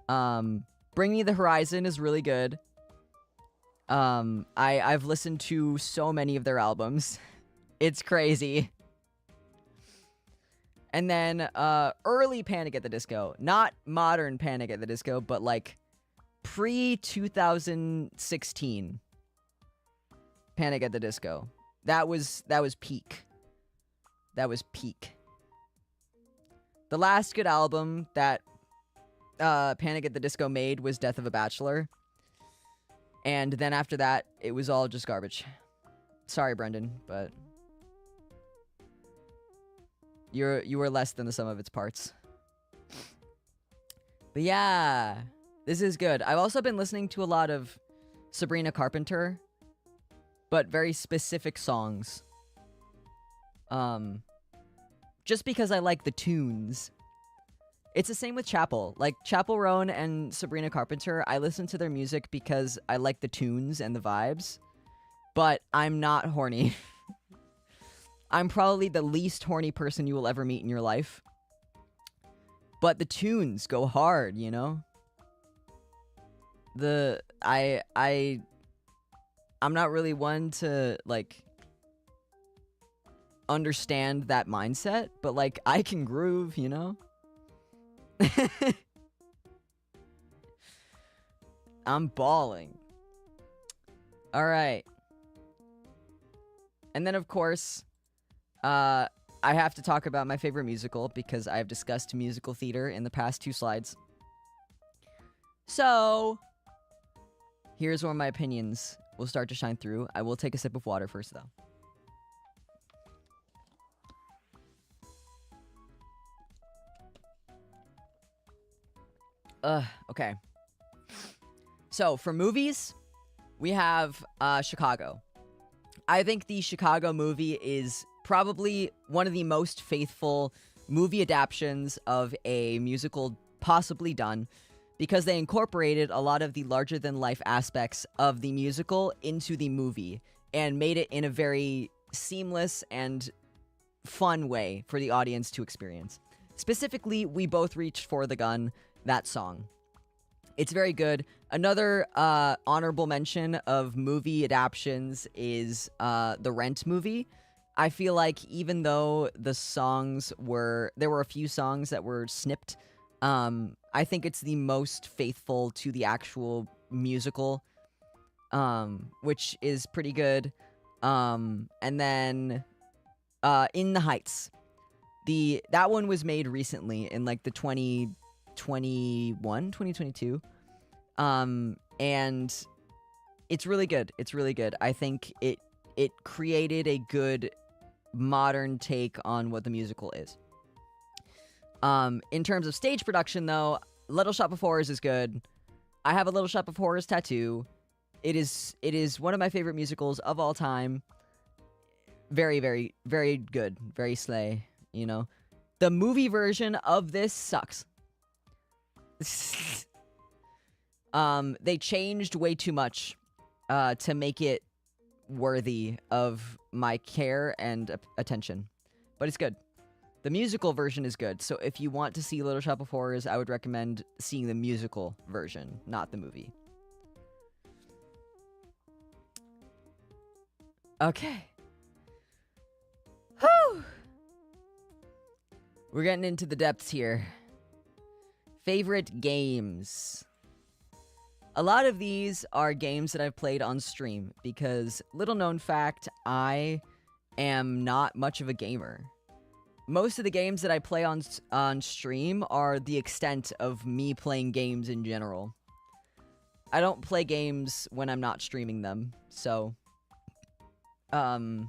Bring Me the Horizon is really good. I've listened to so many of their albums. It's crazy. And then, early Panic at the Disco. Not modern Panic at the Disco, but, like, pre-2016 Panic at the Disco. That was peak. That was peak. The last good album that Panic at the Disco made was Death of a Bachelor. And then after that, it was all just garbage. Sorry, Brendan, but you were less than the sum of its parts. But yeah, this is good. I've also been listening to a lot of Sabrina Carpenter, but very specific songs. Just because I like the tunes. It's the same with Chapel. Like, Chapel Roan and Sabrina Carpenter, I listen to their music because I like the tunes and the vibes. But I'm not horny. I'm probably the least horny person you will ever meet in your life. But the tunes go hard, you know? I'm not really one to, like, understand that mindset, but, like, I can groove, you know? I'm bawling. Alright. And then, of course, I have to talk about my favorite musical, because I've discussed musical theater in the past 2 slides. So, here's where my opinions will start to shine through. I will take a sip of water first, though. Okay. So, for movies, we have Chicago. I think the Chicago movie is probably one of the most faithful movie adaptations of a musical possibly done, because they incorporated a lot of the larger-than-life aspects of the musical into the movie and made it in a very seamless and fun way for the audience to experience. Specifically, We Both Reached for the Gun, that song. It's very good. Another honorable mention of movie adaptions is the Rent movie. I feel like even though there were a few songs that were snipped, I think it's the most faithful to the actual musical, which is pretty good. And then In the Heights. That one was made recently in like the 2022. And it's really good. It's really good. I think it created a good modern take on what the musical is. In terms of stage production, though, Little Shop of Horrors is good. I have a Little Shop of Horrors tattoo. It is one of my favorite musicals of all time. Very, very, very good. Very slay, you know. The movie version of this sucks. They changed way too much to make it worthy of my care and attention. But it's good. The musical version is good. So if you want to see Little Shop of Horrors, I would recommend seeing the musical version, not the movie. Okay. Whew! We're getting into the depths here. Favorite games. A lot of these are games that I've played on stream, because, little known fact, I am not much of a gamer. Most of the games that I play on stream are the extent of me playing games in general. I don't play games when I'm not streaming them, so... That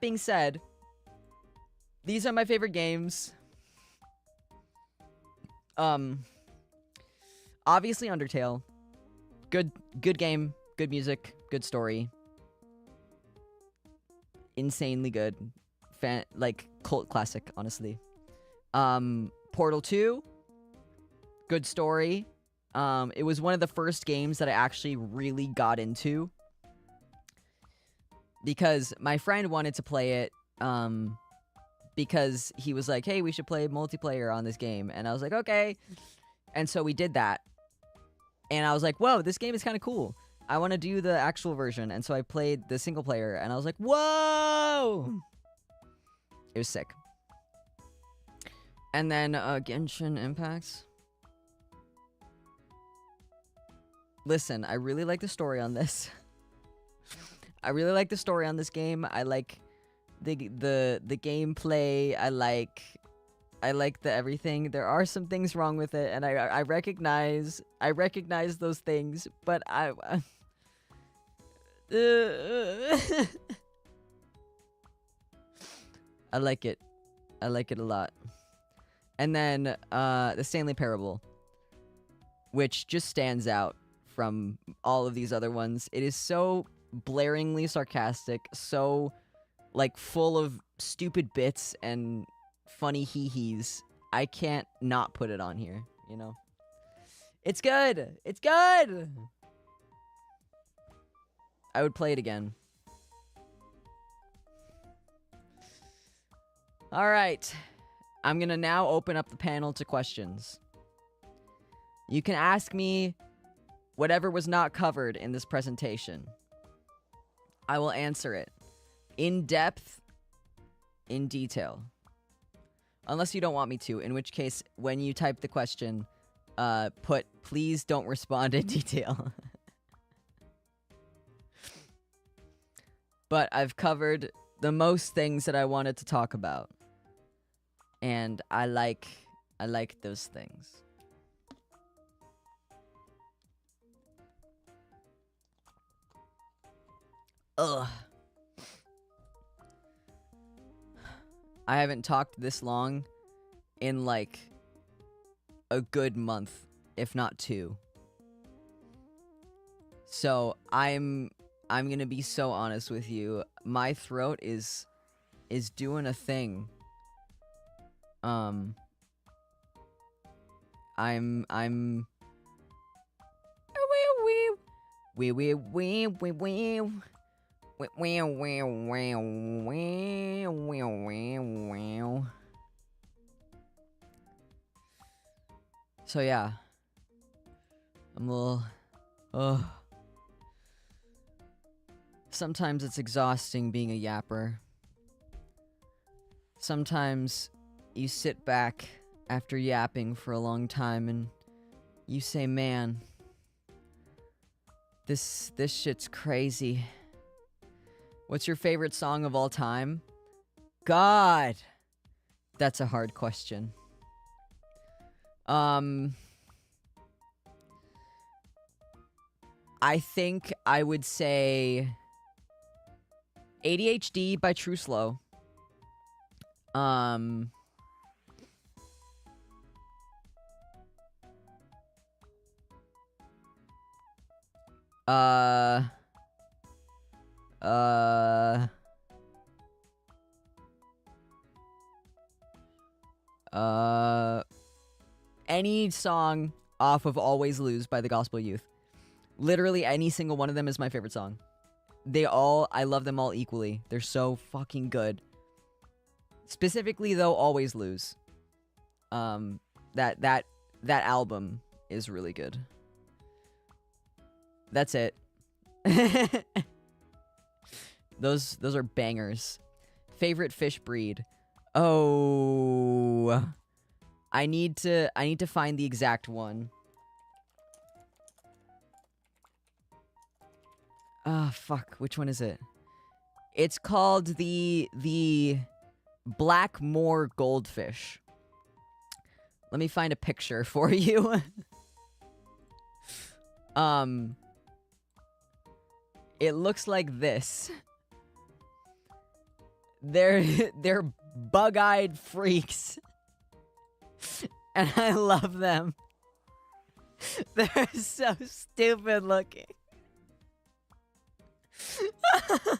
being said, these are my favorite games. Obviously Undertale. Good game, good music, good story. Insanely good. Like, cult classic, honestly. Portal 2. Good story. It was one of the first games that I actually really got into, because my friend wanted to play it, because he was like, hey, we should play multiplayer on this game. And I was like, okay. And so we did that. And I was like, whoa, this game is kind of cool. I want to do the actual version. And so I played the single player, and I was like, whoa! It was sick. And then Genshin Impacts. Listen, I really like the story on this. I really like the story on this game. I like the gameplay. I like I like the everything. There are some things wrong with it, and I recognize those things, but I like it. I like it a lot. And then the Stanley Parable, which just stands out from all of these other ones. It is so blaringly sarcastic, so like full of stupid bits and funny hee-hees. I can't not put it on here, you know? It's good! It's good! I would play it again. Alright. I'm gonna now open up the panel to questions. You can ask me whatever was not covered in this presentation. I will answer it. In depth, in detail. Unless you don't want me to, in which case, when you type the question, put, please don't respond in detail. But I've covered the most things that I wanted to talk about. And I like those things. Ugh. I haven't talked this long in like a good month, if not 2. So I'm gonna be so honest with you. My throat is doing a thing. I'm So yeah. I'm a little sometimes it's exhausting being a yapper. Sometimes you sit back after yapping for a long time and you say, man, this shit's crazy. What's your favorite song of all time? God! That's a hard question. I think I would say ADHD by True Slow. Any song off of Always Lose by the Gospel Youth. Literally any single one of them is my favorite song. I love them all equally. They're so fucking good. Specifically though, Always Lose. That album is really good. That's it. Those are bangers. Favorite fish breed. Oh, I need to find the exact one. Ah, fuck. Which one is it? It's called the Blackmore goldfish. Let me find a picture for you. It looks like this. They're bug-eyed freaks. And I love them. They're so stupid looking. Look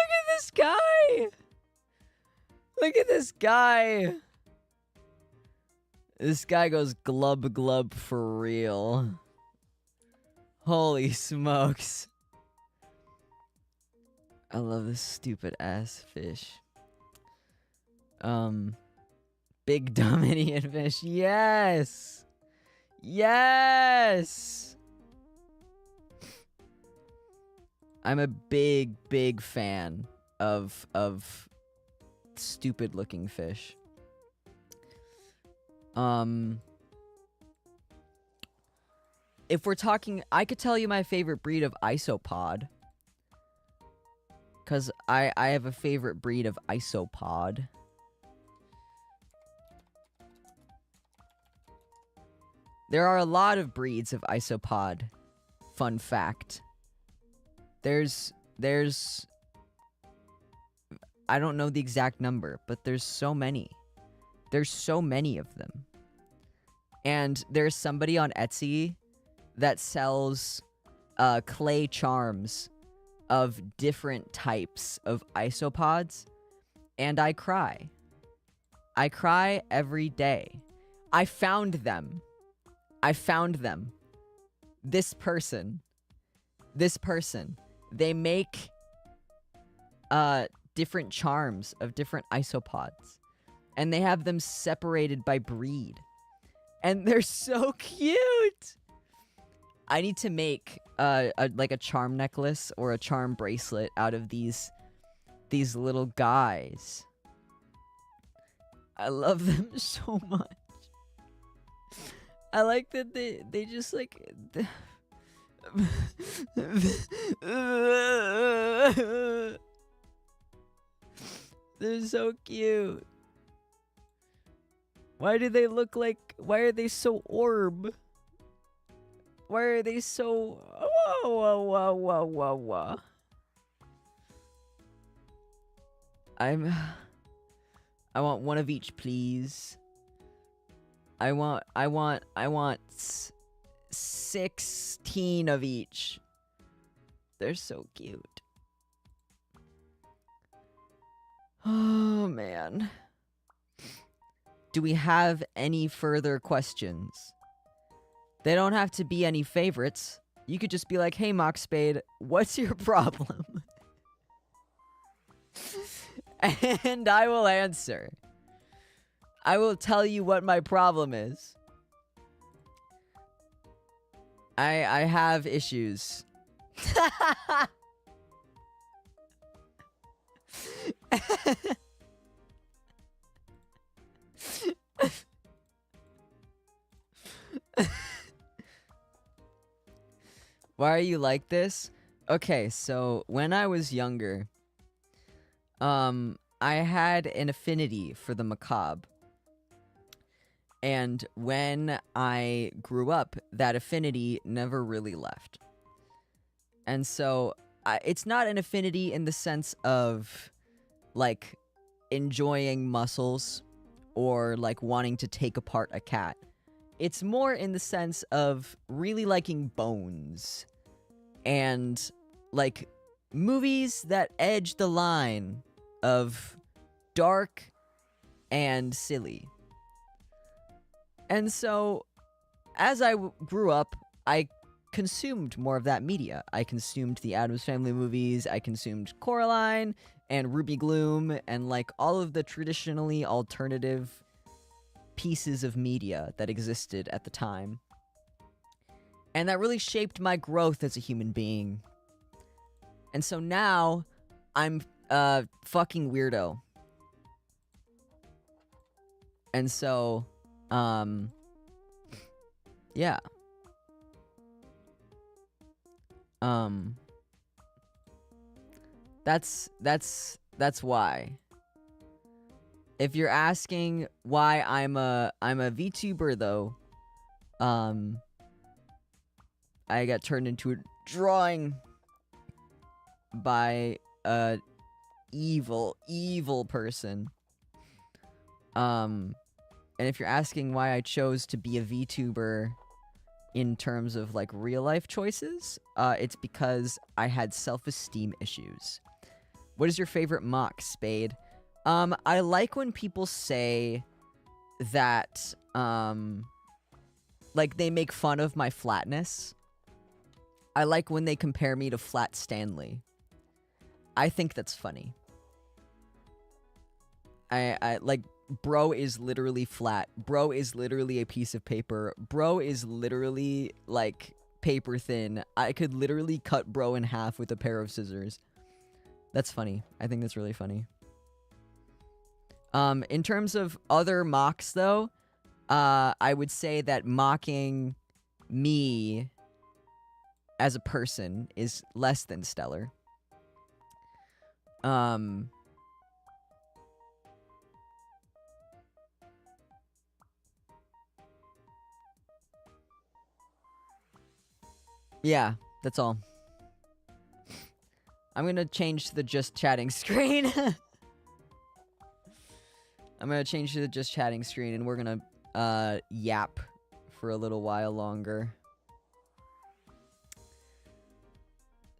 at this guy. Look at this guy. This guy goes glub glub for real. Holy smokes. I love this stupid ass fish. Big dumb idiot fish. Yes. Yes. I'm a big fan of stupid looking fish. If we're talking, I could tell you my favorite breed of isopod. Because I have a favorite breed of isopod. There are a lot of breeds of isopod. Fun fact. There's I don't know the exact number, but there's so many. There's so many of them. And there's somebody on Etsy that sells clay charms of different types of isopods, and I cry. I cry every day. I found them. This person. They make different charms of different isopods, and they have them separated by breed, and they're so cute. I need to make like a charm necklace or a charm bracelet out of these little guys. I love them so much. I like that they just like they're so cute. Why are they so orb? Why are they so whoa. I want one of each, please. I want 16 of each. They're so cute. Oh, man. Do we have any further questions? They don't have to be any favorites. You could just be like, hey, Mockspade, what's your problem? And I will answer. I will tell you what my problem is. I have issues. Why are you like this? Okay, so when I was younger, I had an affinity for the macabre. And when I grew up, that affinity never really left. And so, it's not an affinity in the sense of, like, enjoying muscles or, like, wanting to take apart a cat. It's more in the sense of really liking bones and, like, movies that edge the line of dark and silly. And so, as I grew up, I consumed more of that media. I consumed the Addams Family movies, I consumed Coraline, and Ruby Gloom, and, like, all of the traditionally alternative pieces of media that existed at the time. And that really shaped my growth as a human being. And so now, I'm a fucking weirdo. And so, yeah. That's why. If you're asking why I'm a VTuber though, I got turned into a drawing by a evil person. And if you're asking why I chose to be a VTuber in terms of, like, real-life choices, it's because I had self-esteem issues. What is your favorite mock, Spade? I like when people say that, like, they make fun of my flatness. I like when they compare me to Flat Stanley. I think that's funny. I like... Bro is literally flat. Bro is literally a piece of paper. Bro is literally, like, paper thin. I could literally cut bro in half with a pair of scissors. That's funny. I think that's really funny. In terms of other mocks, though, I would say that mocking me as a person is less than stellar. Yeah, that's all. I'm gonna change to the just chatting screen. I'm gonna change to the just chatting screen, and we're gonna yap for a little while longer.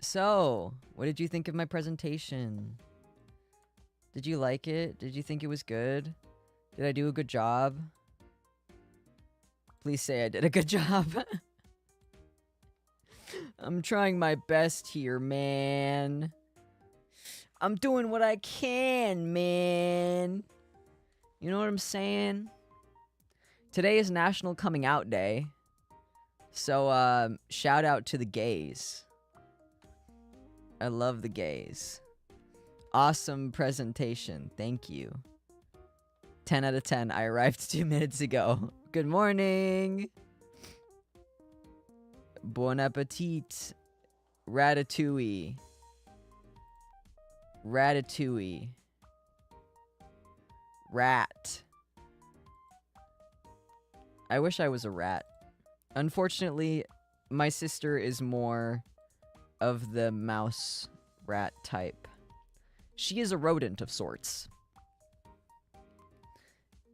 So, what did you think of my presentation? Did you like it? Did you think it was good? Did I do a good job? Please say I did a good job. I'm trying my best here, man. I'm doing what I can, man. You know what I'm saying? Today is National Coming Out Day. So, shout out to the gays. I love the gays. Awesome presentation. Thank you. 10 out of 10. I arrived 2 minutes ago. Good morning. Bon appetit. Ratatouille. Ratatouille. Rat. I wish I was a rat. Unfortunately, my sister is more of the mouse rat type. She is a rodent of sorts.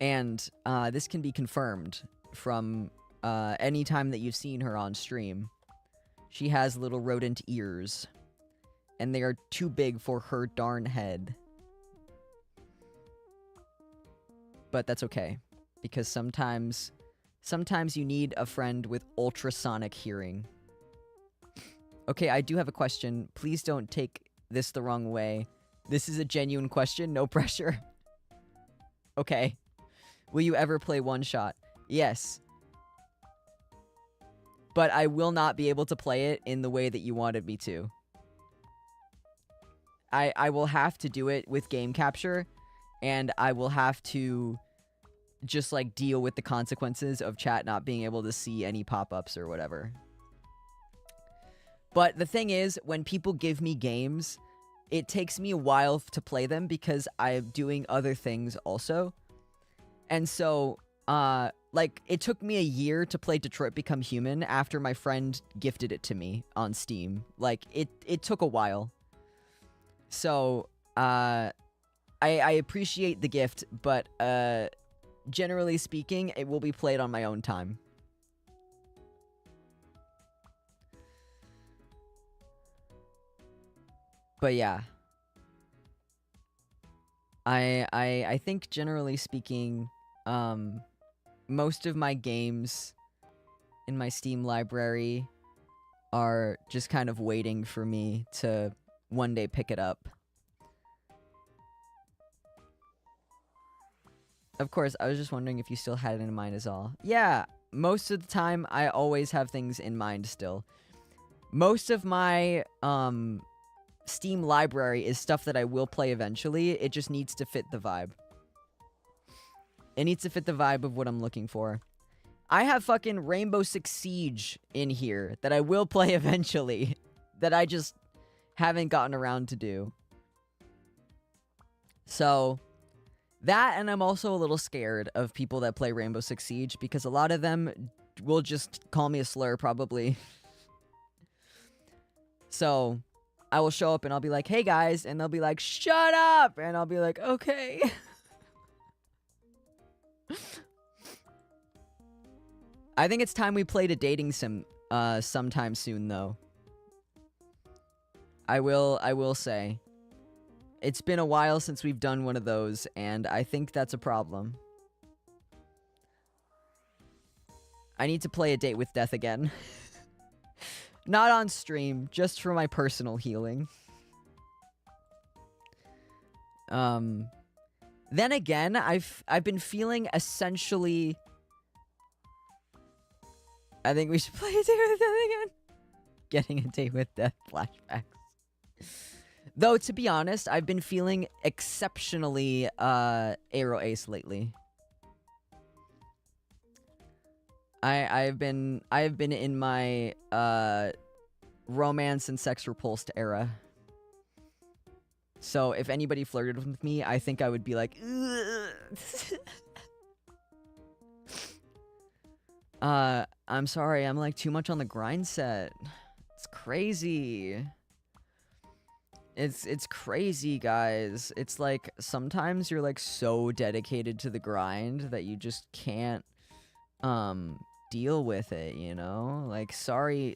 And this can be confirmed from any time that you've seen her on stream. She has little rodent ears. And they are too big for her darn head. But that's okay. Because sometimes you need a friend with ultrasonic hearing. Okay, I do have a question. Please don't take this the wrong way. This is a genuine question, no pressure. Okay. Will you ever play One Shot? Yes. But I will not be able to play it in the way that you wanted me to. I will have to do it with game capture, and I will have to just, like, deal with the consequences of chat not being able to see any pop-ups or whatever. But the thing is, when people give me games, it takes me a while to play them because I'm doing other things also. And so, like, it took me a year to play Detroit Become Human after my friend gifted it to me on Steam. Like, it took a while. So, I appreciate the gift, but, generally speaking, it will be played on my own time. But yeah. I think generally speaking, most of my games in my Steam library are just kind of waiting for me to one day pick it up. Of course, I was just wondering if you still had it in mind is all. Yeah, most of the time, I always have things in mind still. Most of my, Steam library is stuff that I will play eventually. It just needs to fit the vibe. It needs to fit the vibe of what I'm looking for. I have fucking Rainbow Six Siege in here that I will play eventually. That I just haven't gotten around to do. So, that, and I'm also a little scared of people that play Rainbow Six Siege, because a lot of them will just call me a slur, probably. So, I will show up and I'll be like, hey guys, and they'll be like, shut up! And I'll be like, okay. I think it's time we played a dating sim sometime soon, though. I will say. It's been a while since we've done one of those, and I think that's a problem. I need to play A Date with Death again. Not on stream, just for my personal healing. Then again, I've been feeling essentially... I think we should play A Date with Death again. Getting A Date with Death flashbacks. Though, to be honest, I've been feeling exceptionally, Aero Ace lately. I've been in my, romance and sex repulsed era. So, if anybody flirted with me, I think I would be like, I'm sorry, I'm, like, too much on the grind set. crazy. It's crazy, guys. It's like sometimes you're like so dedicated to the grind that you just can't deal with it, you know? Like sorry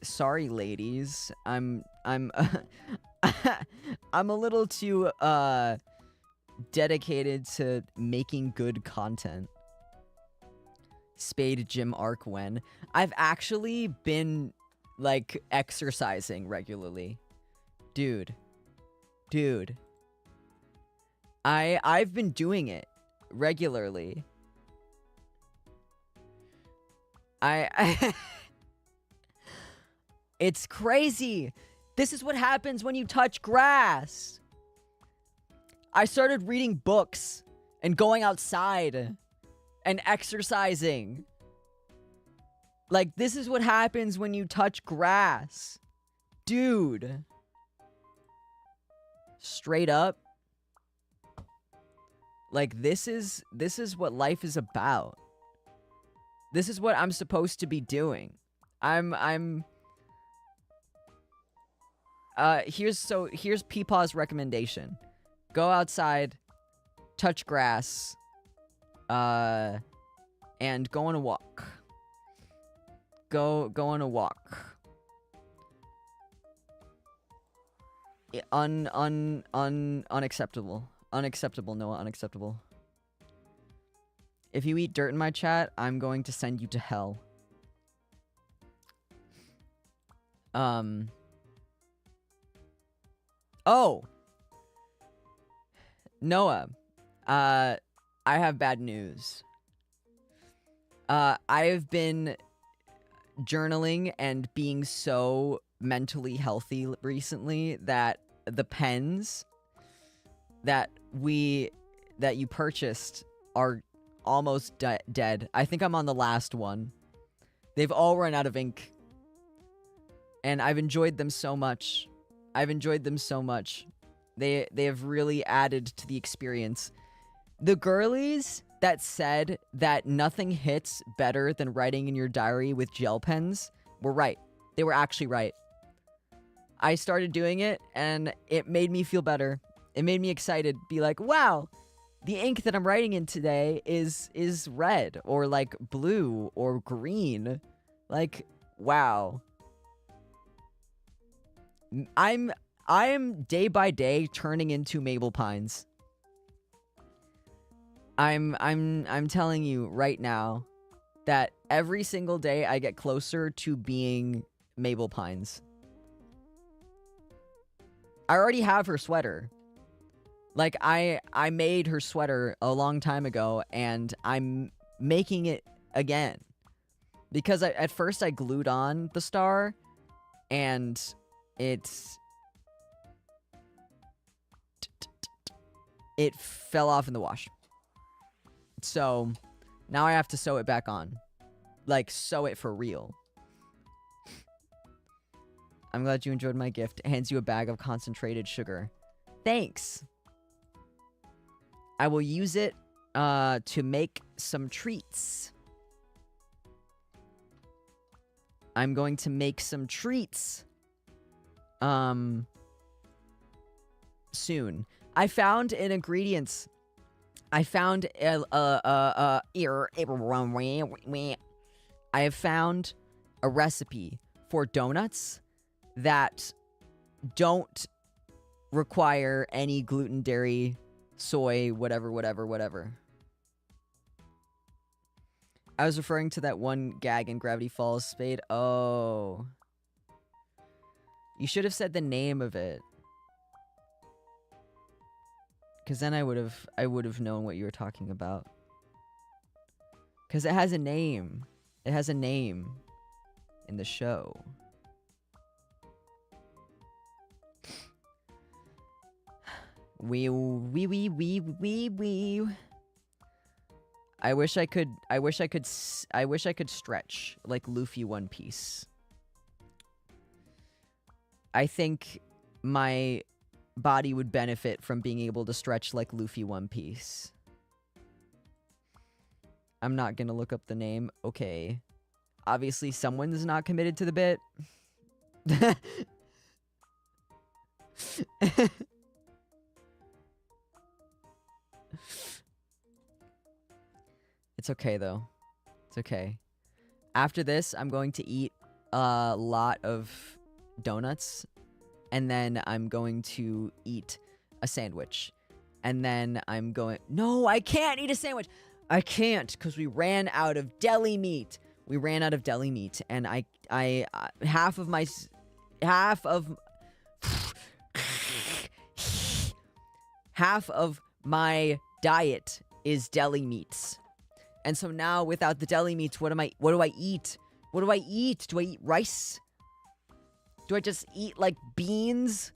ladies. I'm I'm a little too dedicated to making good content. Spade gym arc when I've actually been like exercising regularly. Dude. I've been doing it regularly. I It's crazy. This is what happens when you touch grass. I started reading books and going outside and exercising. Like, this is what happens when you touch grass. Dude. Straight up. Like, this is what life is about. This is what I'm supposed to be doing. Here's Peepaw's recommendation. Go outside, touch grass, and go on a walk. Go on a walk. Unacceptable. Unacceptable, Noah, unacceptable. If you eat dirt in my chat, I'm going to send you to hell. Oh! Noah, I have bad news. I've been journaling and being so mentally healthy recently that the pens that you purchased are almost dead. I think I'm on the last one. They've all run out of ink. And I've enjoyed them so much. They have really added to the experience. The girlies that said that nothing hits better than writing in your diary with gel pens were right. They were actually right. I started doing it, and it made me feel better. It made me excited. Be like, wow, the ink that I'm writing in today is red, or like blue, or green. Like, wow. I am day by day turning into Mabel Pines. I'm telling you right now that every single day I get closer to being Mabel Pines. I already have her sweater. Like, I made her sweater a long time ago, and I'm making it again. Because at first I glued on the star, and it fell off in the wash. So, now I have to sew it back on. Like, sew it for real. I'm glad you enjoyed my gift. Hands you a bag of concentrated sugar. Thanks! I will use it to make some treats. I'm going to make some treats soon. I found an ingredients. I found I have found a recipe for donuts that don't require any gluten, dairy, soy, whatever. I was referring to that one gag in Gravity Falls, Spade. Oh. You should have said the name of it. Because then I would have known what you were talking about. Because it has a name. It has a name in the show. Wee. I wish I could stretch like Luffy One Piece. I think my body would benefit from being able to stretch like Luffy One Piece. I'm not gonna look up the name. Okay. Obviously, someone's not committed to the bit. It's okay, though. It's okay. After this, I'm going to eat a lot of donuts. And then I'm going to eat a sandwich. And then I'm going... No, I can't eat a sandwich! I can't, because we ran out of deli meat. We ran out of deli meat. And half of my... Half of my diet is deli meats. And so now, without the deli meats, what do I eat? What do I eat? Do I eat rice? Do I just eat, like, beans?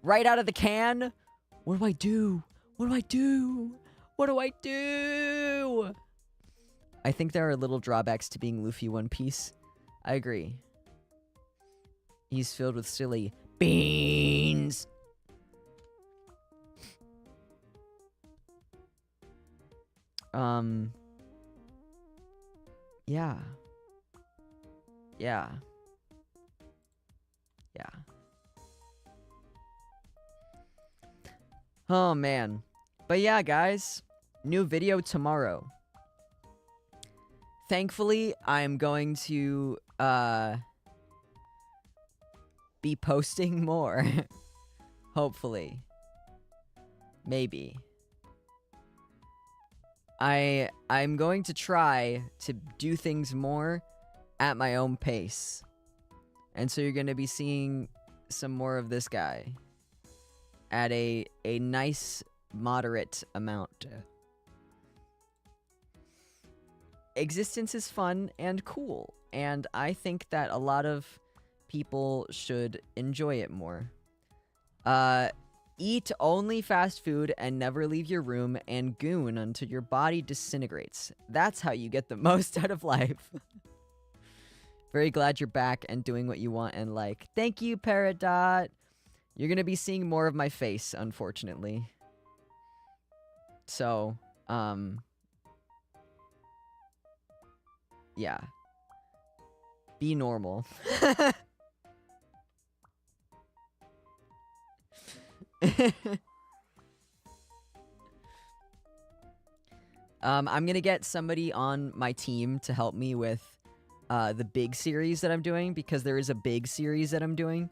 Right out of the can? What do I do? What do I do? What do I do? I think there are little drawbacks to being Luffy One Piece. I agree. He's filled with silly beans. Yeah. Yeah. Yeah. Oh, man. But yeah, guys. New video tomorrow. Thankfully, I'm going to, be posting more. Hopefully. Maybe. I'm going to try to do things more at my own pace. And so you're going to be seeing some more of this guy at a nice, moderate amount. Existence is fun and cool, and I think that a lot of people should enjoy it more. Eat only fast food and never leave your room, and goon until your body disintegrates. That's how you get the most out of life. Very glad you're back and doing what you want and like. Thank you, Peridot. You're gonna be seeing more of my face, unfortunately. So, yeah. Be normal. I'm gonna get somebody on my team to help me with the big series that I'm doing, because there is a big series that I'm doing.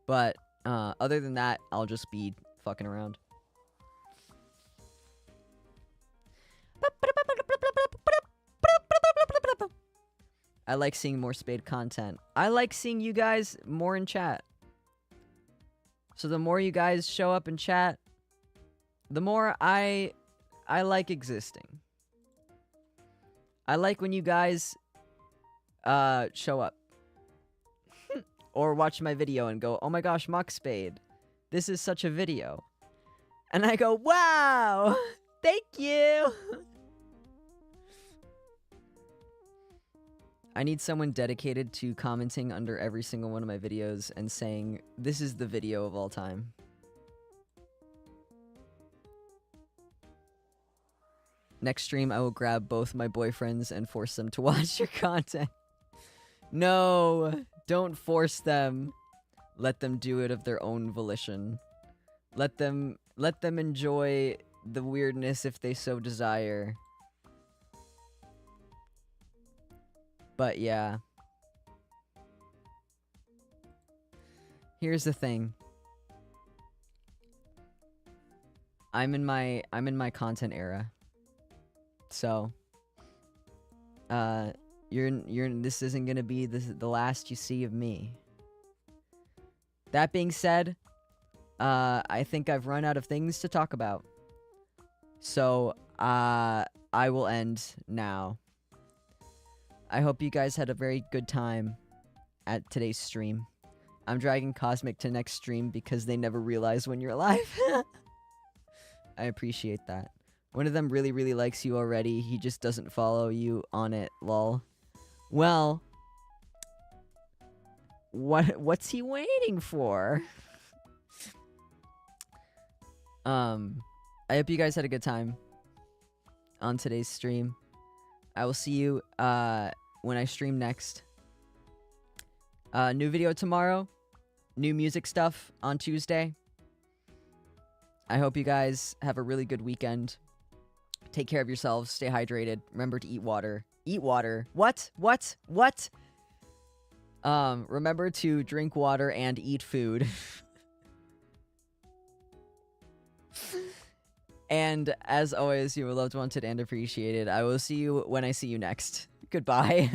But other than that, I'll just be fucking around. I like seeing more Spade content. I like seeing you guys more in chat. So the more you guys show up in chat, the more I like existing. I like when you guys show up. Or watch my video and go, oh my gosh, mockspade, this is such a video. And I go, wow, thank you. I need someone dedicated to commenting under every single one of my videos and saying, this is the video of all time. Next stream, I will grab both my boyfriends and force them to watch your content. No, don't force them. Let them do it of their own volition. Let them enjoy the weirdness if they so desire. But yeah. Here's the thing. I'm in my content era. So this isn't gonna be the last you see of me. That being said, I think I've run out of things to talk about. So I will end now. I hope you guys had a very good time at today's stream. I'm dragging Cosmic to next stream because they never realize when you're alive. I appreciate that. One of them really, really likes you already. He just doesn't follow you on it, lol. Well, what's he waiting for? I hope you guys had a good time on today's stream. I will see you when I stream next. New video tomorrow. new music stuff on Tuesday. I hope you guys have a really good weekend. Take care of yourselves. Stay hydrated. Remember to eat water. Eat water. What? Remember to drink water and eat food. And as always, you are loved, wanted, and appreciated. I will see you when I see you next. Goodbye.